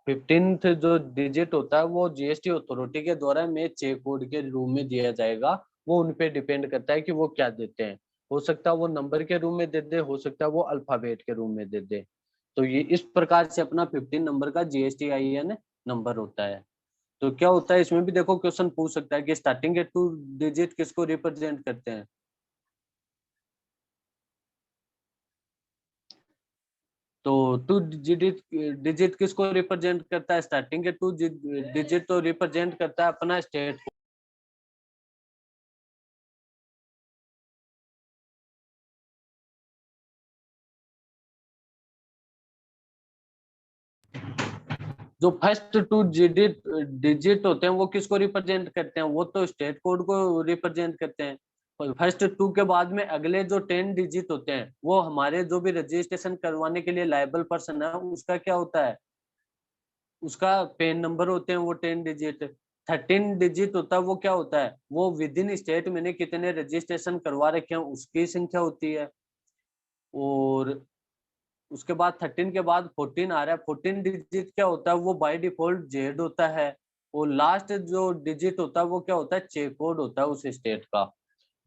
15th जो डिजिट होता है वो GST अथॉरिटी के द्वारा में चेक कोड के रूप में दिया जाएगा। वो उन पे डिपेंड करता है कि वो क्या देते हैं। हो सकता है वो नंबर के रूप में दे दे, हो सकता है वो अल्फाबेट के रूप में दे दे। तो ये इस प्रकार से अपना 15 नंबर का GSTIN नंबर होता है। तो क्या होता है इसमें भी देखो क्वेश्चन पूछ सकता है कि स्टार्टिंग के 2 डिजिट किसको रिप्रेजेंट करते हैं। तो 2 डिजिट डिजिट किसको रिप्रेजेंट करता है, स्टार्टिंग के 2 डिजिट तो रिप्रेजेंट करता है अपना स्टेट। जो फर्स्ट 2 डिजिट डिजिट होते हैं वो किसको रिप्रेजेंट करते हैं, वो तो स्टेट कोड को रिप्रेजेंट करते हैं। फर्स्ट 2 के बाद में अगले जो 10 डिजिट होते हैं वो हमारे जो भी रजिस्ट्रेशन करवाने के लिए लायबल पर्सन है उसका क्या होता है, उसका पेन नंबर होते हैं वो 10 डिजिट। 13 डिजिट होता है वो क्या होता है, वो विद इन स्टेट मैंने कितने रजिस्ट्रेशन करवा रखे हैं उसकी संख्या होती है। और उसके बाद 13 के बाद 14 आ रहा है, 14 डिजिट क्या होता है, वो बाय डिफॉल्ट जेड होता है। और लास्ट जो डिजिट होता है वो क्या होता है, चेक कोड होता है उस स्टेट का,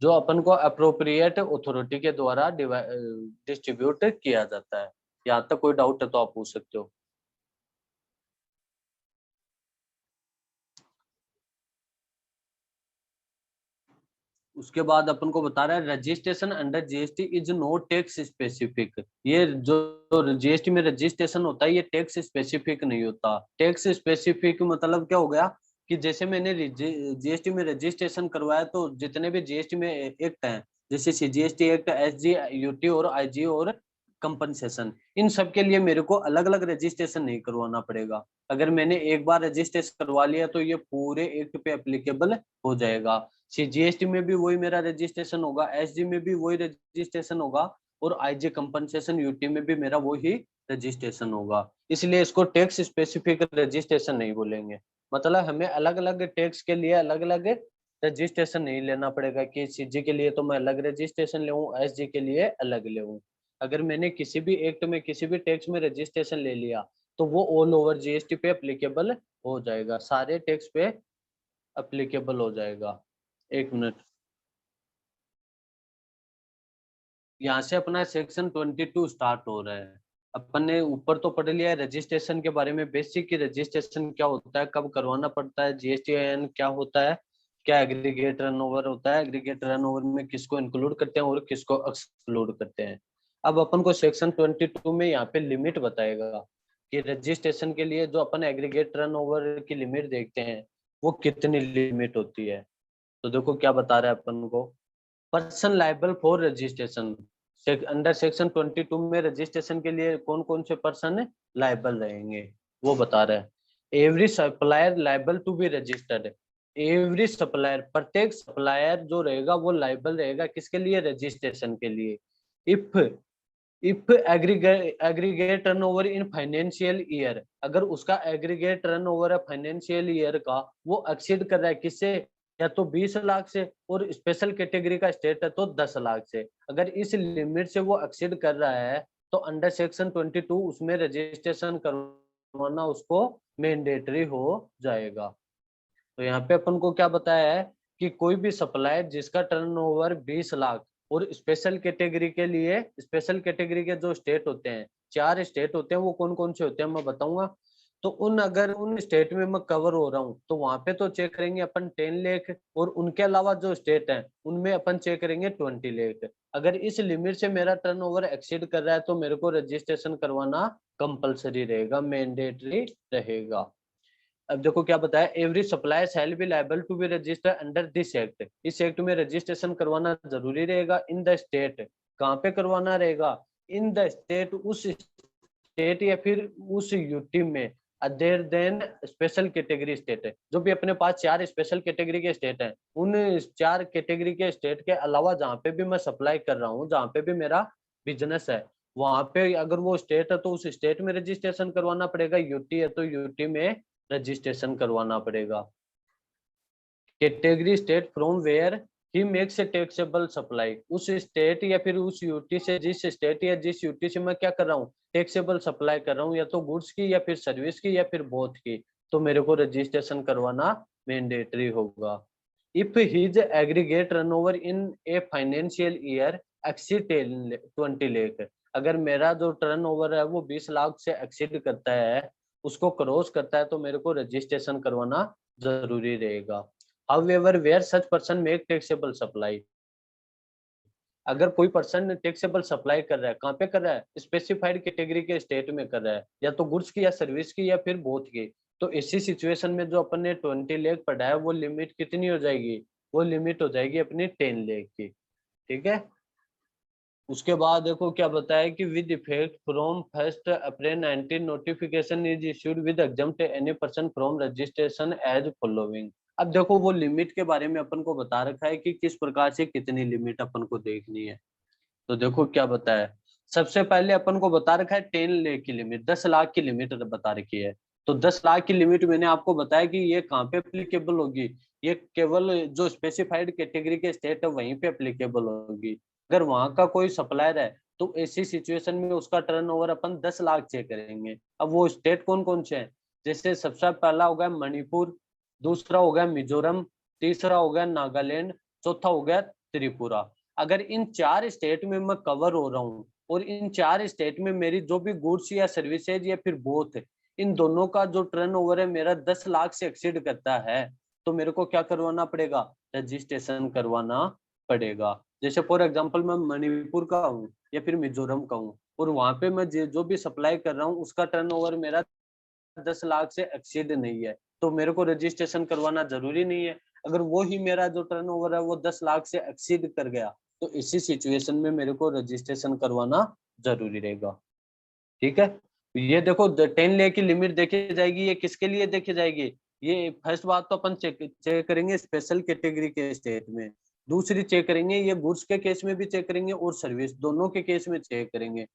जो अपन को अप्रोप्रिएट अथॉरिटी के द्वारा डिस्ट्रीब्यूट किया जाता है। यहाँ तक कोई डाउट है तो आप पूछ सकते हो। उसके बाद अपन को बता रहा है registration under GST is not tax specific. ये जो GST में रजिस्ट्रेशन होता है ये टैक्स स्पेसिफिक नहीं होता। टैक्स स्पेसिफिक मतलब क्या हो गया कि जैसे मैंने GST में रजिस्ट्रेशन करवाया तो जितने भी GST में एक्ट हैं, जैसे CGST एक्ट, SGUT और IG और कंपनसेशन, इन सब के लिए मेरे को अलग अलग रजिस्ट्रेशन नहीं करवाना पड़ेगा। अगर मैंने एक बार रजिस्ट्रेशन करवा लिया तो ये पूरे एक्ट पे एप्लीकेबल हो जाएगा। GST में भी वही मेरा रजिस्ट्रेशन होगा, SG में भी वही रजिस्ट्रेशन होगा और IG कंपनसेशन UT में भी मेरा वही रजिस्ट्रेशन होगा। इसलिए इसको टैक्स स्पेसिफिक रजिस्ट्रेशन नहीं बोलेंगे। मतलब हमें अलग अलग टैक्स के लिए अलग अलग रजिस्ट्रेशन नहीं लेना पड़ेगा कि CG के लिए तो मैं अलग रजिस्ट्रेशन ले, SG के लिए अलग ले। अगर मैंने किसी भी एक्ट में किसी भी टैक्स में रजिस्ट्रेशन ले लिया तो वो ऑल ओवर GST पे एप्लीकेबल हो जाएगा, सारे टैक्स पे एप्लीकेबल हो जाएगा। 1 मिनट, यहाँ से अपना सेक्शन 22 स्टार्ट हो रहा है। अपन ने ऊपर तो पढ़ लिया है रजिस्ट्रेशन के बारे में, बेसिक की रजिस्ट्रेशन क्या होता है, कब करवाना पड़ता है, GSTIN क्या होता है, क्या एग्रीगेट रनओवर होता है, एग्रीगेट रनओवर में किसको इंक्लूड करते हैं और किसको एक्सक्लूड करते हैं। अब अपन को सेक्शन 22 में यहाँ पे लिमिट बताएगा कि रजिस्ट्रेशन के लिए जो अपन एग्रीगेट रनओवर की लिमिट देखते हैं वो कितनी लिमिट होती है। तो देखो क्या बता रहा है अपन को, person liable for registration, under section 22 में रजिस्ट्रेशन के लिए कौन कौन से पर्सन लायबल रहेंगे वो बता रहे हैं। Every supplier liable to be registered, every supplier, प्रत्येक सप्लायर जो रहेगा वो लायबल रहेगा किसके लिए, रजिस्ट्रेशन के लिए। If aggregate turnover in financial year, अगर उसका एग्रीगेट टर्नओवर है फाइनेंशियल ईयर का वो एक्सीड कर रहा है किससे, या तो 20 लाख से, और स्पेशल कैटेगरी का स्टेट है तो 10 लाख से। अगर इस लिमिट से वो एक्सीड कर रहा है तो अंडर सेक्शन 22 उसमें रजिस्ट्रेशन करवाना उसको मैंडेटरी हो जाएगा। तो यहाँ पे अपन को क्या बताया है कि कोई भी सप्लायर जिसका टर्नओवर 20 लाख, और स्पेशल कैटेगरी के लिए, स्पेशल कैटेगरी के जो स्टेट होते हैं, 4 स्टेट होते हैं, वो कौन कौन से होते हैं मैं बताऊंगा। तो अगर उन स्टेट में मैं कवर हो रहा हूँ तो वहां पे तो चेक करेंगे अपन 10 लाख, और उनके अलावा जो स्टेट है उनमें अपन चेक करेंगे 20 लाख। अगर इस लिमिट से मेरा टर्नओवर एक्सीड कर रहा है तो मेरे को रजिस्ट्रेशन करवाना कंपलसरी रहेगा, मैंडेटरी रहेगा। अब देखो क्या बताया, every supplier shall be liable to be register under this act, इस एक्ट में रजिस्ट्रेशन करवाना जरूरी रहेगा। इन द स्टेट, कहाँ पे करवाना रहेगा, इन द स्टेट, उस स्टेट या फिर उस यूटी में, other than special category state है, जो भी अपने पास 4 स्पेशल कैटेगरी के स्टेट हैं, उन 4 कैटेगरी के स्टेट के अलावा जहाँ पे भी मैं सप्लाई कर रहा हूँ, जहाँ पे भी मेरा बिजनेस है, वहां पे अगर वो स्टेट है तो उस स्टेट में रजिस्ट्रेशन करवाना पड़ेगा, यूटी है तो यूटी में रजिस्ट्रेशन करवाना पड़ेगा। Category state from where he makes a taxable supply, उस स्टेट या फिर उस यूटी से, जिस स्टेट या जिस यूटी से मैं क्या कर रहा हूँ, टैक्सेबल सप्लाई कर रहा हूँ, या तो गुड्स की या फिर सर्विस की या फिर बोथ की, तो मेरे को रजिस्ट्रेशन करवाना मैंडेटरी होगा। If his aggregate turnover in a financial year exceed 20 lakh, अगर मेरा जो टर्नओवर है वो 20 लाख से एक्सीड करता है, उसको क्रॉस करता है, तो मेरे को रजिस्ट्रेशन करवाना जरूरी रहेगा। However, where such person make taxable supply, अगर कोई पर्सन टैक्सेबल सप्लाई कर रहा है, कहाँ पे कर रहा है, स्पेसिफाइड कैटेगरी के स्टेट में कर रहा है, या तो गुड्स की या सर्विस की या फिर बोथ की, तो इसी सिचुएशन में जो अपन ने 20 लाख पढ़ा है वो लिमिट कितनी हो जाएगी, वो लिमिट हो जाएगी अपनी 10 लाख की। ठीक है, उसके बाद देखो क्या बताया कि with effect from 1 April 19 notification is issued with exempt any person from registration as following. अब देखो वो लिमिट के बारे में अपन को बता रखा है कि किस प्रकार से कितनी लिमिट अपन को देखनी है। तो देखो क्या बताया, सबसे पहले अपन को बता रखा है 10 लाख की लिमिट, 10 लाख की लिमिट बता रखी है। तो 10 लाख की लिमिट मैंने आपको बताया कि ये कहाँ पे एप्लीकेबल होगी, ये केवल जो स्पेसिफाइड कैटेगरी के स्टेट है वहीं पे एप्लीकेबल होगी। अगर वहां का कोई सप्लायर है तो ऐसी सिचुएशन में उसका टर्नओवर अपन 10 लाख चेक करेंगे। अब वो स्टेट कौन कौन से हैं, जैसे सबसे पहला हो गया मणिपुर, दूसरा हो गया मिजोरम, तीसरा हो गया नागालैंड, चौथा हो गया त्रिपुरा। अगर इन 4 स्टेट में मैं कवर हो रहा हूँ और इन 4 स्टेट में मेरी जो भी गुड्स या सर्विसेज या फिर बोथ, इन दोनों का जो टर्नओवर है मेरा 10 लाख से एक्सीड करता है, तो मेरे को क्या करवाना पड़ेगा, रजिस्ट्रेशन करवाना पड़ेगा। जैसे फॉर एग्जांपल मैं मणिपुर का हूँ या फिर मिजोरम का हूँ, और वहां पे मैं जो भी सप्लाई कर रहा हूँ उसका टर्नओवर मेरा 10 लाख से एक्सीड नहीं है, तो मेरे को रजिस्ट्रेशन करवाना जरूरी नहीं है। अगर वो ही मेरा जो टर्नओवर है वो 10 लाख से एक्सीड कर गया तो इसी सिचुएशन में मेरे को रजिस्ट्रेशन करवाना जरूरी रहेगा। ठीक है, ये देखो 10 लाख की लिमिट देखी जाएगी, ये किसके लिए देखी जाएगी, ये फर्स्ट बात तो अपन चेक करेंगे स्पेशल कैटेगरी के स्टेट में, दूसरी चेक करेंगे ये गुड्स के केस में भी चेक करेंगे और सर्विस दोनों के केस में चेक करेंगे।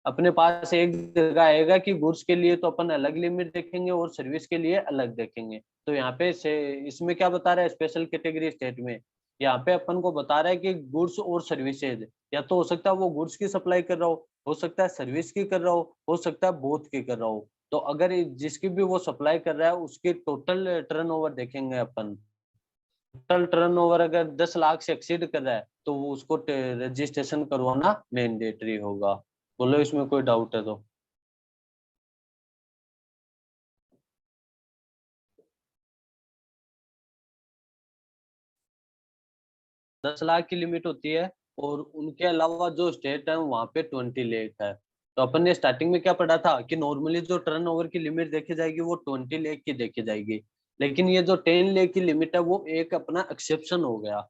अपने पास एक जगह आएगा कि गुड्स के लिए तो अपन अलग लिमिट देखेंगे और सर्विस के लिए अलग देखेंगे। तो यहाँ पे से इसमें क्या बता रहा है स्पेशल कैटेगरी स्टेट में, यहाँ पे अपन को बता रहा है कि गुड्स और सर्विसेज, या तो हो सकता है वो गुड्स की सप्लाई कर रहा हो सकता है सर्विस की कर रहा हो सकता है बोथ की कर रहा हो। तो अगर जिसकी भी वो सप्लाई कर रहा है उसकी टोटल टर्नओवर देखेंगे अपन, टोटल टर्नओवर अगर 10 लाख से एक्सीड कर रहा है तो वो उसको रजिस्ट्रेशन करवाना मैंडेटरी होगा। बोलो इसमें कोई डाउट है तो। 10 लाख की लिमिट होती है और उनके अलावा जो स्टेट है वहां पे 20 लाख है। तो अपन ने स्टार्टिंग में क्या पढ़ा था कि नॉर्मली जो टर्नओवर की लिमिट देखी जाएगी वो 20 लाख की देखी जाएगी, लेकिन ये जो 10 लाख की लिमिट है वो एक अपना एक्सेप्शन हो गया।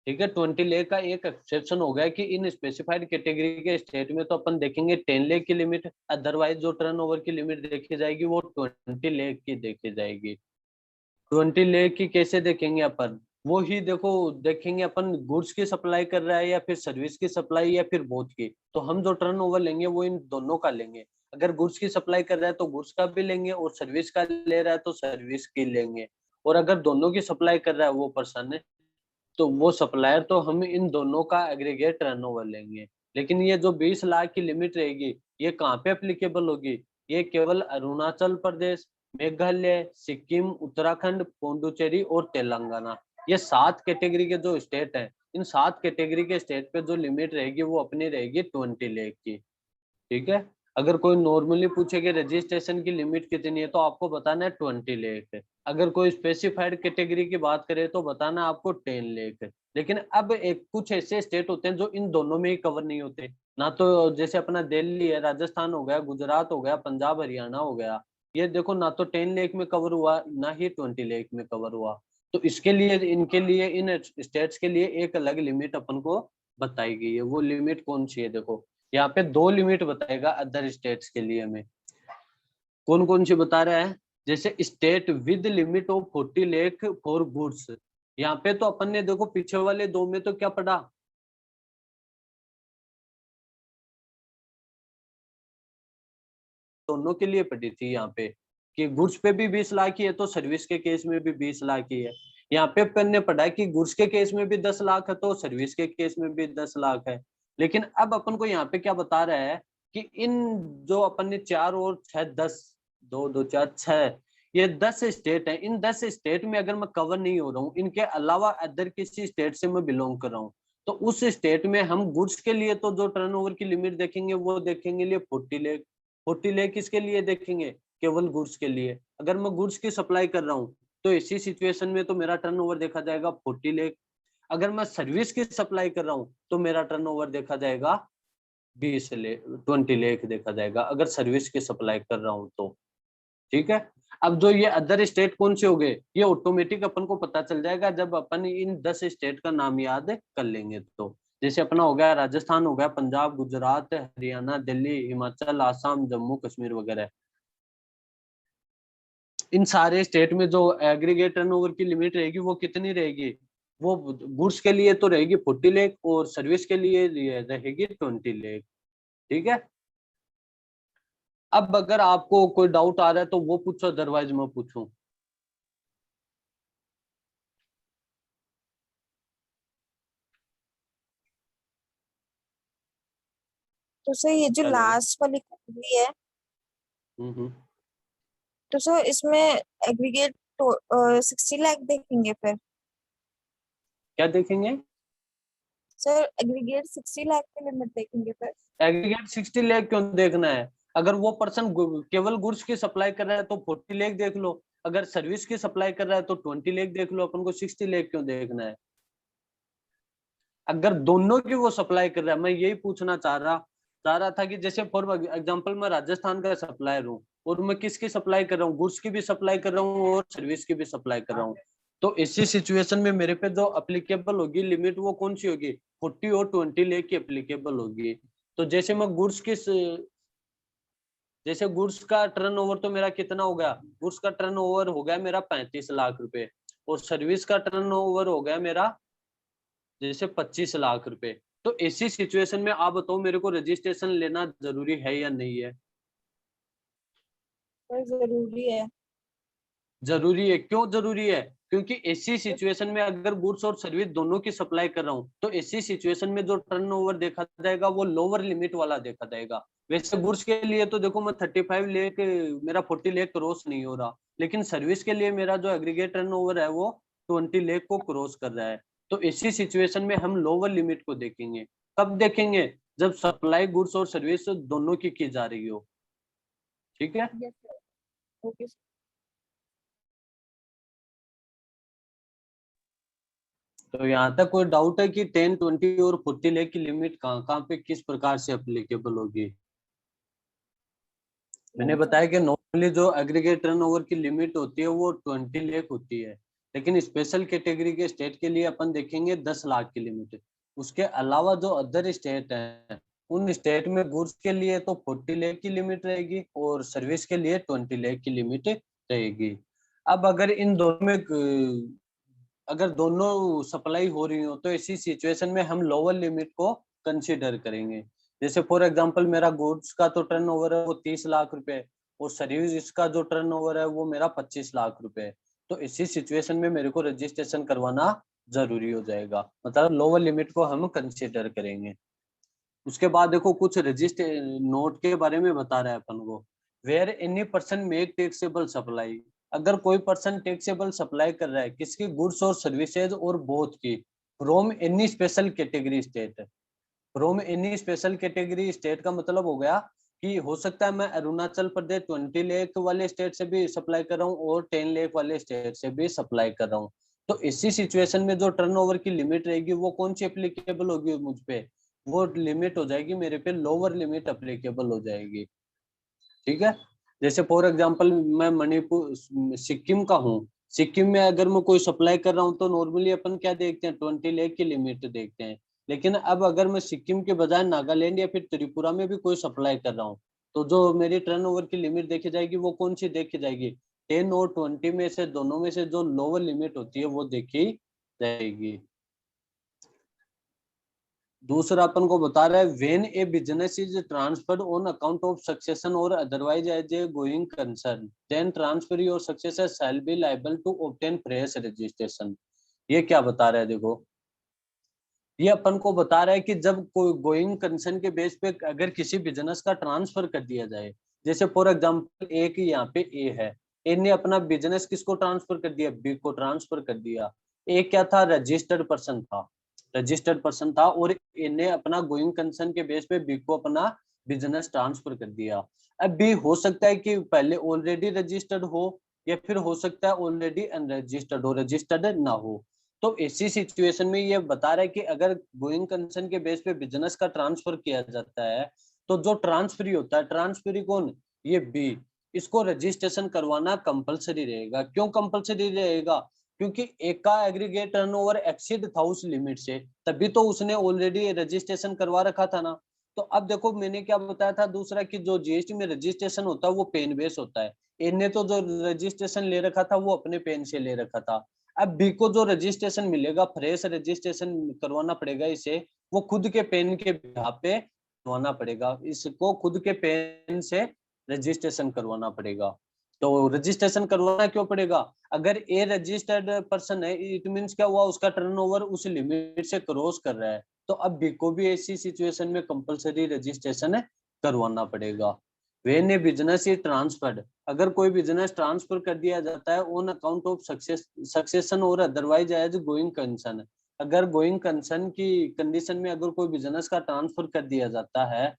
ठीक है। 20 लाख का एक एक्सेप्शन हो गया कि इन स्पेसिफाइड कैटेगरी के स्टेट में तो अपन देखेंगे 10 लाख की लिमिट, अदरवाइज जो टर्नओवर की लिमिट देखी जाएगी वो 20 लाख की देखी जाएगी। 20 लाख की कैसे देखेंगे अपन, वो ही देखो देखेंगे अपन गुड्स की सप्लाई कर रहा है या फिर सर्विस की सप्लाई या फिर बोथ की। तो हम जो टर्नओवर लेंगे वो इन दोनों का लेंगे। अगर गुड्स की सप्लाई कर रहा है तो गुड्स का भी लेंगे, और सर्विस का ले रहा है तो सर्विस की लेंगे। और अगर दोनों की सप्लाई कर रहा है वो पर्सन, तो वो सप्लायर, तो हम इन दोनों का एग्रीगेट टर्नओवर लेंगे। लेकिन ये जो 20 लाख की लिमिट रहेगी ये कहाँ पे एप्लीकेबल होगी? ये केवल अरुणाचल प्रदेश, मेघालय, सिक्किम, उत्तराखंड, पौंडुचेरी और तेलंगाना, ये 7 कैटेगरी के जो स्टेट हैं, इन 7 कैटेगरी के स्टेट पे जो लिमिट रहेगी वो अपनी रहेगी 20 लाख की। ठीक है। अगर कोई नॉर्मली पूछे कि रजिस्ट्रेशन की लिमिट कितनी है तो आपको बताना है 20 लाख है। अगर कोई स्पेसिफाइड कैटेगरी की बात करे तो बताना आपको 10 लाख है। लेकिन अब एक कुछ ऐसे स्टेट होते हैं जो इन दोनों में ही कवर नहीं होते ना। तो जैसे अपना दिल्ली है, राजस्थान हो गया, गुजरात हो गया, पंजाब हरियाणा हो गया, ये देखो ना तो 10 लाख में कवर हुआ ना ही 20 लाख में कवर हुआ। तो इसके लिए इनके लिए इन स्टेट्स के लिए एक अलग लिमिट अपन को बताई गई है। वो लिमिट कौन सी है? देखो यहाँ पे 2 लिमिट बताएगा अदर स्टेट्स के लिए। हमें कौन कौन सी बता रहा है? जैसे state with limit of 40 lakh for goods, यहाँ पे तो अपन ने देखो पीछे वाले 2 में तो क्या पढ़ा, दोनों के लिए पढ़ी थी यहाँ पे कि गुड्स पे भी 20 लाख ही है तो सर्विस के केस में भी 20 लाख ही है। यहाँ पे अपन ने पढ़ा कि गुड्स के केस में भी 10 लाख है तो सर्विस के केस में भी 10 लाख है। लेकिन अब अपन को यहाँ पे क्या बता रहा है कि इन जो अपन ने 4 और 6 10, 2 2 4 6, ये 10 स्टेट है। इन 10 स्टेट में अगर मैं कवर नहीं हो रहा हूँ, इनके अलावा अदर किसी स्टेट से मैं बिलोंग कर रहा हूँ, तो उस स्टेट में हम गुड्स के लिए तो जो टर्नओवर की लिमिट देखेंगे वो देखेंगे लिए 40 लाख। 40 लाख किसके लिए देखेंगे? केवल गुड्स के लिए। अगर मैं गुड्स की सप्लाई कर रहा हूँ तो इसी सिचुएशन में तो मेरा टर्नओवर देखा जाएगा 40 लाख। अगर मैं सर्विस की सप्लाई कर रहा हूँ तो मेरा टर्नओवर देखा जाएगा 20 लाख देखा जाएगा, अगर सर्विस की सप्लाई कर रहा हूँ तो। ठीक है। अब जो ये अदर स्टेट कौन से हो गए, ये ऑटोमेटिक अपन को पता चल जाएगा जब अपन इन 10 स्टेट का नाम याद कर लेंगे। तो जैसे अपना हो गया राजस्थान, हो गया पंजाब, गुजरात, हरियाणा, दिल्ली, हिमाचल, आसाम, जम्मू कश्मीर वगैरह। इन सारे स्टेट में जो एग्रीगेट टर्नओवर की लिमिट रहेगी वो कितनी रहेगी? वो गुड्स के लिए तो रहेगी 40 लाख और सर्विस के लिए रहेगी 20 लाख। ठीक है। अब अगर आपको कोई डाउट आ रहा है तो वो पूछो, अदरवाइज मैं पूछूं। तो सर ये जो हेलो। लास्ट वाली कैटेगरी है, हम्म। तो सर इसमें एग्रीगेट 60 लाख देखेंगे फिर? क्या देखेंगे? सर एग्रीगेट 60 लाख की लिमिट देखेंगे फिर? एग्रीगेट 60 लाख क्यों देखना है? अगर वो पर्सन केवल गुड्स की सप्लाई कर रहा है तो 40 लाख देख लो, अगर सर्विस की सप्लाई कर रहा है तो 20 लाख देख लो। अपन को 60 लाख क्यों देखना है? अगर दोनों की वो सप्लाई कर रहा है, मैं यही पूछना चाह रहा था कि जैसे फॉर एग्जांपल मैं राजस्थान का सप्लायर हूँ और मैं किसकी सप्लाई कर रहा हूँ? गुड्स की भी सप्लाई कर रहा हूँ और सर्विस की भी सप्लाई कर रहा हूँ। तो इसी सिचुएशन में मेरे पे जो अप्लीकेबल होगी लिमिट वो कौन सी होगी? 40 और 20 लाख की अप्लीकेबल होगी। तो जैसे मैं जैसे गुड्स का टर्नओवर तो मेरा कितना हो गया? गुड्स का टर्नओवर हो गया मेरा 35 लाख रुपए, और सर्विस का टर्नओवर हो गया मेरा जैसे 25 लाख रुपए। तो ऐसी सिचुएशन में आप बताओ मेरे को रजिस्ट्रेशन लेना जरूरी है या नहीं है? सर जरूरी है। जरूरी है। क्यों जरूरी है? क्योंकि ऐसी सिचुएशन में अगर गुड्स और सर्विस दोनों की सप्लाई कर रहा हूँ तो ऐसी सिचुएशन में जो टर्नओवर देखा जाएगा वो लोअर लिमिट वाला देखा जाएगा। वैसे गुड्स के लिए तो देखो मैं 35 लाख, मेरा 40 लाख क्रॉस नहीं हो रहा, लेकिन सर्विस के लिए मेरा जो एग्रीगेट टर्नओवर है वो 20 लाख को क्रॉस कर रहा है। तो इसी सिचुएशन में हम लोअर लिमिट को देखेंगे। कब देखेंगे? जब सप्लाई गुड्स और सर्विस दोनों की जा रही हो। ठीक है। Yes sir. Okay sir. तो यहाँ तक कोई डाउट है कि 10, 20 और 40 लाख की लिमिट कहाँ कहाँ पे किस प्रकार से अप्लीकेबल होगी? मैंने नहीं सर। बताया कि नॉर्मली जो एग्रीगेट टर्नओवर की लिमिट होती है वो 20 लाख होती है। लेकिन स्पेशल कैटेगरी के स्टेट के लिए अपन देखेंगे 10 लाख की लिमिट। उसके अलावा जो अदर स्टेट हैं, उन स्टेट में गुड्स के लिए तो 40 लाख की लिमिट रहेगी और सर्विस के लिए 20 लाख की लिमिट रहेगी। अब अगर इन दोनों में अगर दोनों सप्लाई हो रही हो तो ऐसी सिचुएशन में हम लोअर लिमिट को कंसीडर करेंगे। जैसे फॉर एग्जांपल मेरा गुड्स का तो टर्नओवर है वो 30 लाख रुपए और सर्विस का जो टर्नओवर है वो मेरा 25 लाख रुपए है। तो इसी सिचुएशन में मेरे को रजिस्ट्रेशन करवाना जरूरी हो जाएगा, मतलब लोअर लिमिट को हम कंसीडर करेंगे। उसके बाद देखो कुछ रजिस्टर नोट के बारे में बता रहा है अपन को। Where any person make taxable supply, अगर कोई पर्सन टैक्सेबल सप्लाई कर रहा है किसकी, गुड्स और सर्विसेज और बोथ की, from any special category state. From any special category state का मतलब हो गया कि हो सकता है मैं अरुणाचल प्रदेश 20 लाख वाले स्टेट से भी सप्लाई कर रहा हूँ और 10 लाख वाले स्टेट से भी सप्लाई कर रहा हूँ। तो इसी सिचुएशन में जो टर्नओवर की लिमिट रहेगी वो कौन सी एप्लीकेबल होगी मुझ पे, वो लिमिट हो जाएगी मेरे पे लोअर लिमिट एप्लीकेबल हो जाएगी। ठीक है। जैसे फॉर एग्जांपल मैं मणिपुर सिक्किम का हूँ, सिक्किम में अगर मैं कोई सप्लाई कर रहा हूँ तो नॉर्मली अपन क्या देखते हैं, 20 लाख की लिमिट देखते हैं। लेकिन अब अगर मैं सिक्किम के बजाय नागालैंड या फिर त्रिपुरा में भी कोई सप्लाई कर रहा हूँ तो जो मेरी टर्नओवर की लिमिट देखी जाएगी वो कौन सी देखी जाएगी, 10 और 20 में से दोनों में से जो लोअर लिमिट होती है वो देखी जाएगी। दूसरा अपन को बता रहा है when a business is transferred on account of succession or otherwise as a going concern then transfer or successor shall be liable to obtain fresh registration. ये क्या बता रहा है देखो, ये अपन को बता रहा है कि जब कोई गोइंग कंसर्न के बेस पे अगर किसी बिजनेस का ट्रांसफर कर दिया जाए, जैसे फॉर एग्जांपल ए की यहाँ पे ए है, ए ने अपना बिजनेस किसको ट्रांसफर कर दिया, बी को ट्रांसफर कर दिया। ए क्या था, रजिस्टर्ड पर्सन था, रजिस्टर्ड पर्सन था और ए ने अपना गोइंग कंसर्न के बेस पे बी को अपना बिजनेस ट्रांसफर कर दिया। अब बी हो सकता है कि पहले ऑलरेडी रजिस्टर्ड हो या फिर हो सकता है ऑलरेडी अनरजिस्टर्ड हो, रजिस्टर्ड ना हो। तो इसी सिचुएशन में ये बता रहा है कि अगर गोइंग कंसर्न के बेस पे बिजनेस का ट्रांसफर किया जाता है तो जो ट्रांसफरी होता है, ट्रांसफरी कौन, ये बी, इसको रजिस्ट्रेशन करवाना कंपलसरी रहेगा। क्यों कंपलसरी रहेगा, क्योंकि एक का एग्रीगेट टर्नओवर एक्सीड था उस लिमिट से, तभी तो उसने ऑलरेडी रजिस्ट्रेशन करवा रखा था ना। तो अब देखो मैंने क्या बताया था दूसरा, कि जो जीएसटी में रजिस्ट्रेशन होता है वो पेन बेस होता है। इनने तो जो रजिस्ट्रेशन ले रखा था वो अपने पेन से ले रखा था। अब बी को जो रजिस्ट्रेशन मिलेगा, फ्रेश रजिस्ट्रेशन करवाना पड़ेगा इसे, वो खुद के पेन के बिहाफ पे करवाना पड़ेगा, इसको खुद के पेन से रजिस्ट्रेशन करवाना पड़ेगा। तो रजिस्ट्रेशन करवाना क्यों पड़ेगा, अगर ए रजिस्टर्ड पर्सन है इट मींस क्या हुआ, उसका टर्नओवर उस लिमिट से क्रॉस कर रहा है, तो अब बी को भी ऐसी सिचुएशन में कंपलसरी रजिस्ट्रेशन करवाना पड़ेगा। When a business is transferred, अगर कोई बिजनेस ट्रांसफर कर दिया जाता है on account of succession or otherwise as going concern, अगर गोइंग कंसर्न की कंडीशन में अगर कोई बिजनेस का ट्रांसफर कर दिया जाता है,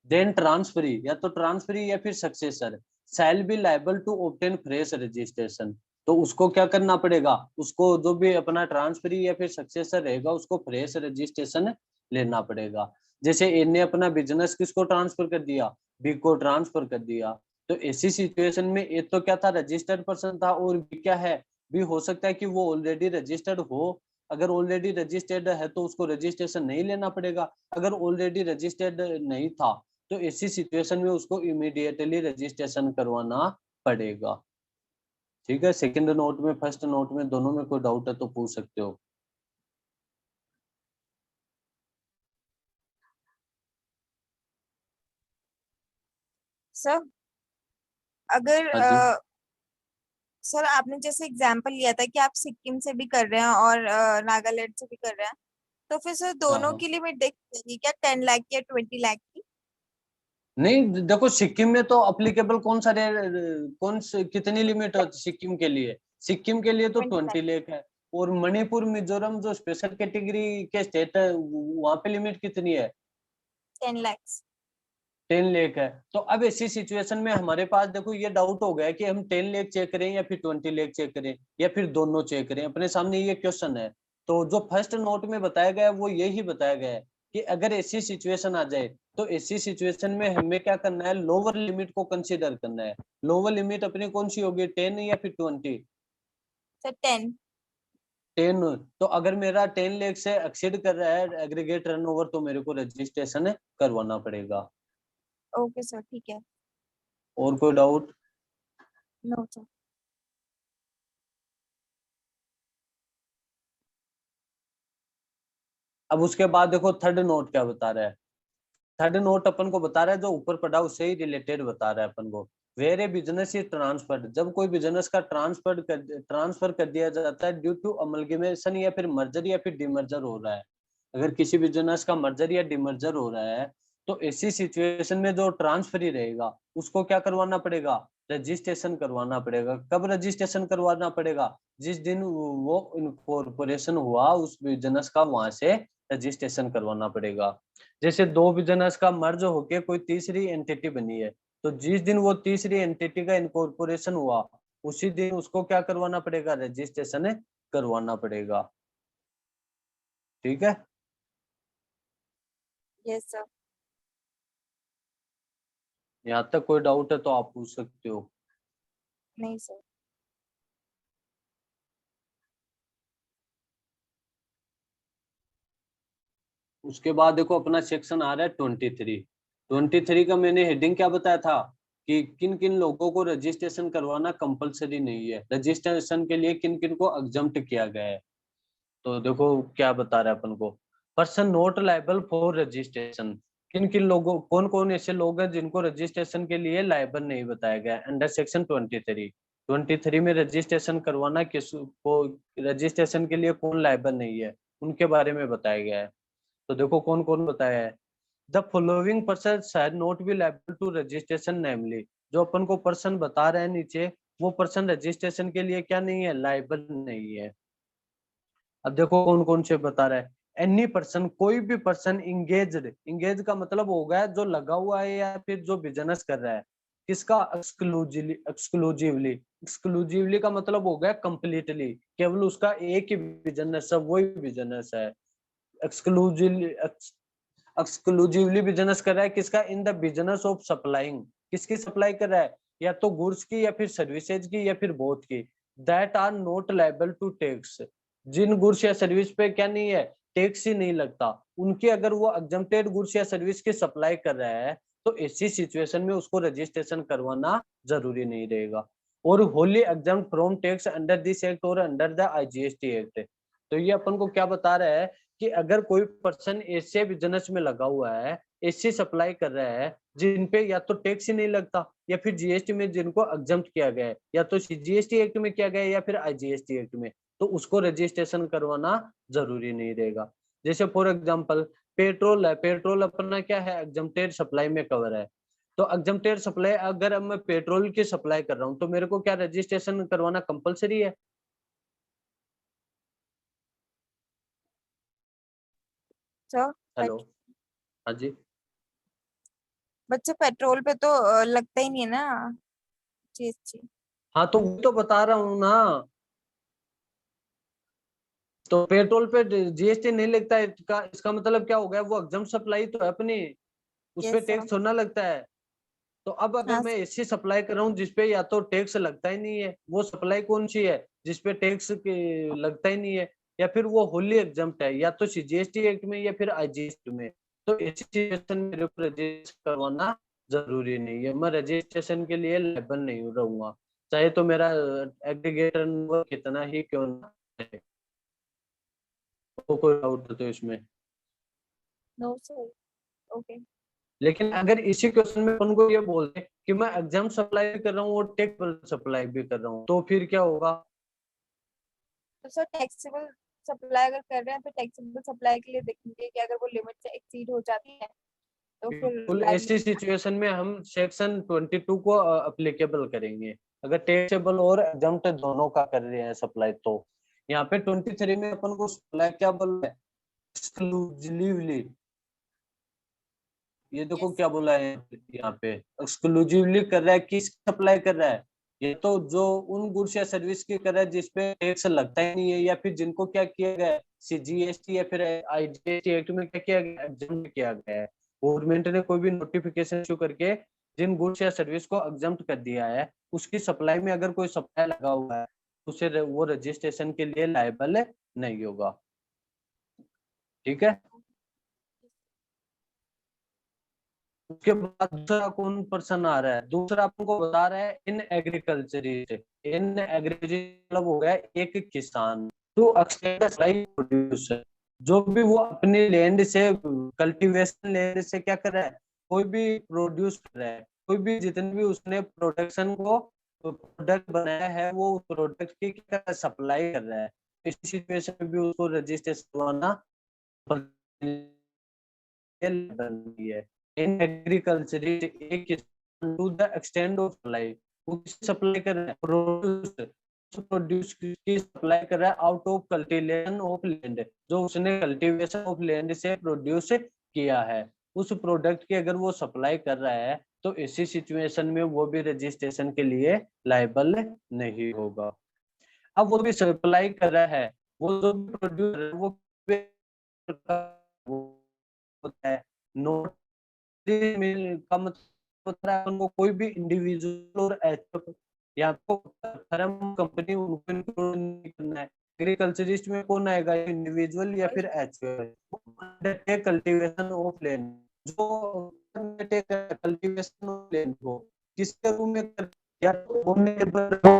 देन ट्रांसफरी या तो ट्रांसफरी या फिर successor shall be liable to obtain fresh registration. तो उसको क्या करना पड़ेगा, उसको जो भी अपना ट्रांसफरी या फिर सक्सेसर रहेगा उसको फ्रेश रजिस्ट्रेशन लेना पड़ेगा। जैसे ए ने अपना बिजनेस किसको ट्रांसफर कर दिया, बी को ट्रांसफर कर दिया। तो ऐसी सिचुएशन में ए तो क्या था, रजिस्टर्ड पर्सन था, और बी क्या है, बी हो सकता है कि वो ऑलरेडी रजिस्टर्ड हो। अगर ऑलरेडी रजिस्टर्ड है तो उसको रजिस्ट्रेशन नहीं लेना पड़ेगा, अगर ऑलरेडी रजिस्टर्ड नहीं था तो ऐसी सिचुएशन में उसको इमीडिएटली रजिस्ट्रेशन करवाना पड़ेगा। ठीक है, सेकंड नोट में फर्स्ट नोट में दोनों में कोई डाउट है तो पूछ सकते हो। सर अगर हाँ जी। सर आपने जैसे एग्जांपल लिया था कि आप सिक्किम से भी कर रहे हैं और नागालैंड से भी कर रहे हैं, तो फिर सर हाँ दोनों हाँ, की लिमिट देखी जाएगी क्या, 10 लाख की या 20 लाख की? नहीं देखो सिक्किम में तो अप्लीकेबल कौन सा कितनी लिमिट है सिक्किम के लिए, सिक्किम के लिए तो 20 लाख। 20 लाख है। और मणिपुर मिजोरम जो स्पेशल कैटेगरी के स्टेट है वहां पे लिमिट कितनी है, 10 लाख। 10 लाख है। तो अब ऐसी सिचुएशन में हमारे पास देखो ये डाउट हो गया कि हम 10 लाख चेक करें या फिर 20 लाख चेक करें या फिर दोनों चेक करें, अपने सामने ये क्वेश्चन है। तो जो फर्स्ट नोट में बताया गया है वो यही बताया गया है कि अगर ऐसी सिचुएशन आ जाए तो ऐसी सिचुएशन में हमें क्या करना है, लोअर लिमिट को कंसीडर करना है। लोअर लिमिट अपनी कौन सी होगी, 10 या फिर 20, सर 10। 10, तो अगर मेरा 10 लाख से एक्सीड कर रहा है एग्रीगेट टर्नओवर तो मेरे को रजिस्ट्रेशन करवाना पड़ेगा। ओके सर, ठीक है। और कोई डाउट? No sir. अब उसके बाद देखो थर्ड नोट क्या बता रहा है। थर्ड नोट अपन को बता रहा है जो ऊपर पढ़ा उससे ही रिलेटेड बता रहा है अपन को। Where a business is transferred, जब कोई बिजनेस का ट्रांसफर कर दिया जाता है ड्यू टू अमलगमेशन या फिर मर्जर या फिर डिमर्जर हो रहा है। अगर किसी बिजनेस का मर्जर या डिमर्जर हो रहा है तो ऐसी सिचुएशन में जो ट्रांसफर ही रहेगा उसको क्या करवाना पड़ेगा, रजिस्ट्रेशन करवाना पड़ेगा। कब रजिस्ट्रेशन करवाना पड़ेगा, जिस दिन वो इनकॉर्पोरेशन हुआ उस बिजनेस का, वहां से रजिस्ट्रेशन करवाना पड़ेगा। जैसे दो बिजनेस का मर्ज होके कोई तीसरी एंटिटी बनी है, तो जिस दिन वो तीसरी एंटिटी का इनकॉर्पोरेशन हुआ उसी दिन उसको क्या करवाना पड़ेगा, रजिस्ट्रेशन करवाना पड़ेगा। ठीक है। Yes sir. यहाँ तक कोई डाउट है तो आप पूछ सकते हो। नहीं सर। उसके बाद देखो अपना सेक्शन आ रहा है 23। 23 का मैंने हेडिंग क्या बताया था कि किन किन लोगों को रजिस्ट्रेशन करवाना कंपलसरी नहीं है, रजिस्ट्रेशन के लिए किन किन को एग्जम्प्ट किया गया है। तो देखो क्या बता रहा है अपन को, person not liable for registration. किन किन लोगों, कौन कौन ऐसे लोग हैं जिनको रजिस्ट्रेशन के लिए लायबल नहीं बताया गया अंडर सेक्शन 23। 23 में रजिस्ट्रेशन करवाना किसको, रजिस्ट्रेशन के लिए कौन लायबल नहीं है उनके बारे में बताया गया है। तो देखो कौन कौन बताया है। The following person shall not be liable to registration namely, जो अपन को पर्सन बता रहे हैं नीचे वो पर्सन रजिस्ट्रेशन के लिए क्या नहीं है, लायबल नहीं है। अब देखो कौन कौन से बता रहा है। एनी पर्सन, कोई भी पर्सन इंगेज्ड, इंगेज का मतलब होगा जो लगा हुआ है या फिर जो बिजनेस कर रहा है। किसका, एक्सक्लूसिवली, एक्सक्लूसिवली, एक्सक्लूसिवली का मतलब हो गया कंप्लीटली, केवल उसका एक ही बिजनेस है, वही बिजनेस है। एक्सक्लूसिवली, एक्सक्लूसिवली बिजनेस कर रहा है किसका, in the business of supplying, किसकी सप्लाई कर रहा है, या तो गुड्स की या फिर सर्विसेज की या फिर बोथ की। That are not liable to tax, जिन गुड्स या सर्विस पे क्या नहीं है, टैक्स ही नहीं लगता उनकी, अगर वो एग्जम्प्टेड गुड्स या सर्विस की सप्लाई कर रहा है तो ऐसी सिचुएशन में उसको रजिस्ट्रेशन करवाना जरूरी नहीं रहेगा। और Holi exempt from tax under this act और अंडर द आईजीएसटी एक्ट। तो ये अपन को क्या बता रहा है कि अगर कोई पर्सन ऐसे बिजनेस में लगा हुआ है, ऐसी सप्लाई कर रहा है जिन पे या तो टैक्स ही नहीं लगता या फिर जीएसटी में जिनको एग्जम्प्ट किया गया है, या तो जीएसटी एक्ट में किया गया है या फिर आईजीएसटी एक्ट में, तो उसको रजिस्ट्रेशन करवाना जरूरी नहीं रहेगा। जैसे फॉर एग्जांपल पेट्रोल है, पेट्रोल अपना क्या है, एग्जम्प्टेड सप्लाई में कवर है। तो एग्जम्प्टेड सप्लाई, अगर अब मैं पेट्रोल की सप्लाई कर रहा हूँ तो मेरे को क्या रजिस्ट्रेशन करवाना कंपलसरी है। Sir hello. हाँ जी। बच्चे पेट्रोल पे तो लगता ही नहीं है ना जीएसटी। हाँ तो वो तो बता रहा हूँ ना, तो पेट्रोल पे जीएसटी नहीं लगता है, इसका मतलब क्या हो गया, वो एग्जम्प्ट सप्लाई तो है अपनी, उस पे यस सर। टैक्स थोड़ा लगता है। तो अब अगर हाँ मैं सर। ऐसी सप्लाई कर रहा हूँ जिसपे या तो टैक्स लगता ही नहीं है, वो सप्लाई कौन सी है जिसपे टैक्स लगता ही नहीं है, या फिर वो होली एग्जम्प्ट है या तो जीएसटी एक्ट में या फिर आईजीएसटी में, तो ऐसी सिचुएशन में मेरे को रजिस्टर करवाना जरूरी नहीं है, मैं रजिस्ट्रेशन के लिए लायबल नहीं रहूंगा, चाहे तो मेरा एग्रीगेटर कितना ही क्यों ना रहे। तो कोई डाउट तो इसमें। No sir. ओके। लेकिन अगर इसी क्वेश्चन में अपन को ये बोलते कि मैं एग्जाम सप्लाई भी कर रहा हूँ और टेक सप्लाई भी कर रहा हूँ तो फिर क्या होगा। तो सर टैक्सेबल सप्लाई अगर कर रहे हैं तो टैक्सेबल सप्लाई के लिए देखेंगे कि अगर वो लिमिट से एक्सीड हो जाती है तो फिर बिल्कुल ऐसी लाइबिलिटी। सिचुएशन में हम सेक्शन 22 को अप्लीकेबल करेंगे, अगर टैक्सेबल और एग्जाम्प्ट दोनों का कर रहे हैं सप्लाई तो। यहाँ पे 23 में अपन को सप्लाई क्या बोल रहा है, एक्सक्लूसिवली। ये देखो यस क्या बोला है यहाँ पे, एक्सक्लूसिवली कर रहा है, किस सप्लाई कर रहा है, ये तो जो उन गुड्स या सर्विस की कर रहा है जिसपे टैक्स लगता ही नहीं है, या फिर जिनको क्या किया गया है जीएसटी या फिर आईजीएसटी एक्ट में क्या किया गया, एग्जम्प्ट किया गया है। गवर्नमेंट ने कोई भी नोटिफिकेशन इशू करके जिन गुड्स या सर्विस को एग्जम्प्ट कर दिया है उसकी सप्लाई में अगर कोई सप्लाई लगा हुआ है उसे वो रजिस्ट्रेशन के लिए लायबल नहीं होगा। ठीक है। उसके बाद दूसरा कौन पर्सन आ रहा है, दूसरा आपको बता रहा है इन एग्रीकल्चरिस्ट। इन एग्रीकल्चर मतलब हो गया एक किसान, तो प्रोड्यूसर, जो भी वो अपनी लैंड से, कल्टीवेशन लैंड से क्या कर रहा है, कोई भी प्रोड्यूस कर रहा है, कोई भी जितने भी उसने प्रोडक्शन को प्रोडक्ट बनाया है वो प्रोडक्ट की क्या सप्लाई कर रहा है, इस सिचुएशन में भी उसको रजिस्ट्रेशन करवाना है। इन एग्रीकल्चर एक किसान to the extent of supply, वो सप्लाई कर रहा है प्रोड्यूस की सप्लाई कर रहा है out of cultivation of land, जो उसने कल्टीवेशन ऑफ लैंड से प्रोड्यूस किया है, उस प्रोडक्ट की अगर वो सप्लाई कर रहा है तो इसी सिचुएशन में वो भी रजिस्ट्रेशन के लिए लायबल नहीं होगा। अब वो भी सप्लाई कर रहा है, वो जो भी प्रोड्यूसर है वो होता है, नोट का मतलब होता है उनको कोई भी इंडिविजुअल और एचओ या तो फर्म कंपनी उनको इंक्लूड नहीं करना है। एग्रीकल्चरिस्ट में कौन आएगा, इंडिविजुअल या फिर HO, undertake cultivation of land, जो अंडरटेक कल्टीवेशन ऑफ लैंड को किसके रूम में कर, या तो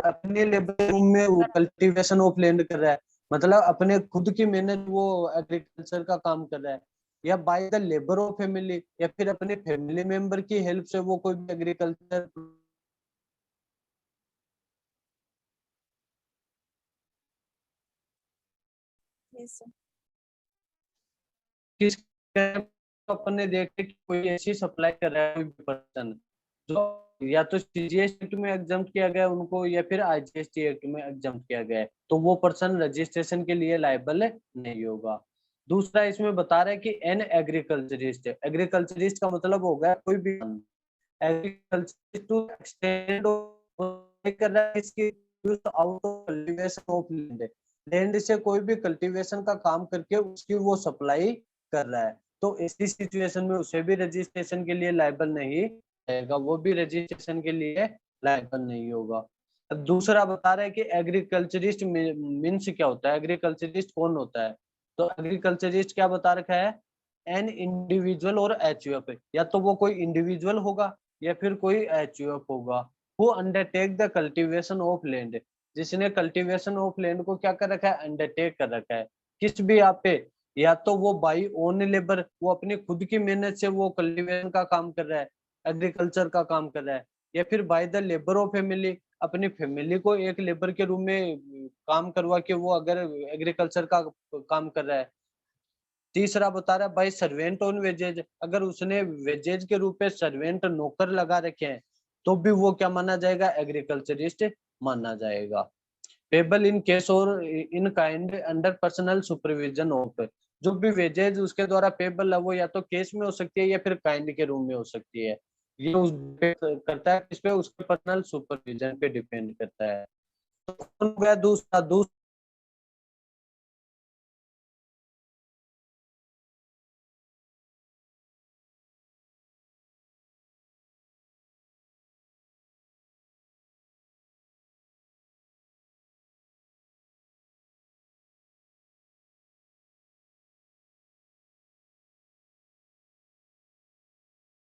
अपने लेबर रूम में वो कल्टीवेशन ऑफ लैंड कर रहा है, मतलब अपने खुद की मेहनत वो एग्रीकल्चर का काम कर रहा है, या by the labour of family, या फिर अपने फैमिली मेंबर की हेल्प से वो कोई भी एग्रीकल्चर किस अपन ने देखे कि कोई ऐसी सप्लाई कर रहा है कोई पर्सन जो या तो सीजीएसटी एक्ट में एग्जम्प्ट किया गया उनको, या फिर आईजीएसटी एक्ट में एग्जम्प्ट किया गया है, तो वो पर्सन रजिस्ट्रेशन के लिए लायबल नहीं होगा। दूसरा इसमें बता रहा है कि एन एग्रीकल्चरिस्ट, एग्रीकल्चरिस्ट का मतलब हो गया कोई भी एग्रीकल्चर टू एक्सटेंड कर रहा है इसकी out of cultivation of land, land से कोई भी कल्टीवेशन का काम करके उसकी वो सप्लाई कर रहा है, तो ऐसी सिचुएशन में उसे भी रजिस्ट्रेशन के लिए लायबल नहीं रहेगा, वो भी रजिस्ट्रेशन के लिए लायबल नहीं होगा। अब दूसरा बता रहा है कि एग्रीकल्चरिस्ट मीन्स क्या होता है, एग्रीकल्चरिस्ट कौन होता है, तो एग्रीकल्चरिस्ट क्या बता रखा है, एन इंडिविजुअल और एचयूएफ, या तो वो कोई इंडिविजुअल होगा या फिर कोई एचयूएफ होगा, who undertake the cultivation of land, जिसने कल्टीवेशन ऑफ लैंड को क्या कर रखा है, अंडरटेक कर रखा है, किस भी आप पे, या तो वो बाई ओन लेबर, वो अपनी खुद की मेहनत से वो कल्टीवेशन का काम कर रहा है, एग्रीकल्चर का काम कर रहा है, या फिर by the labour of family, अपनी फैमिली को एक लेबर के रूप में काम करवा के वो अगर एग्रीकल्चर का काम कर रहा है। तीसरा बता रहा है भाई सर्वेंट ऑन वेजेज, अगर उसने वेजेज के रूप में सर्वेंट नौकर लगा रखे हैं तो भी वो क्या माना जाएगा, एग्रीकल्चरिस्ट माना जाएगा। पेबल इन केस और in kind under personal supervision of, जो भी वेजेज उसके द्वारा पेबल है वो या तो केस में हो सकती है या फिर काइंड के रूप में हो सकती है, ये उस पे करता है, इस पे उसके पर्सनल सुपरविजन पे डिपेंड करता है। तो दूसरा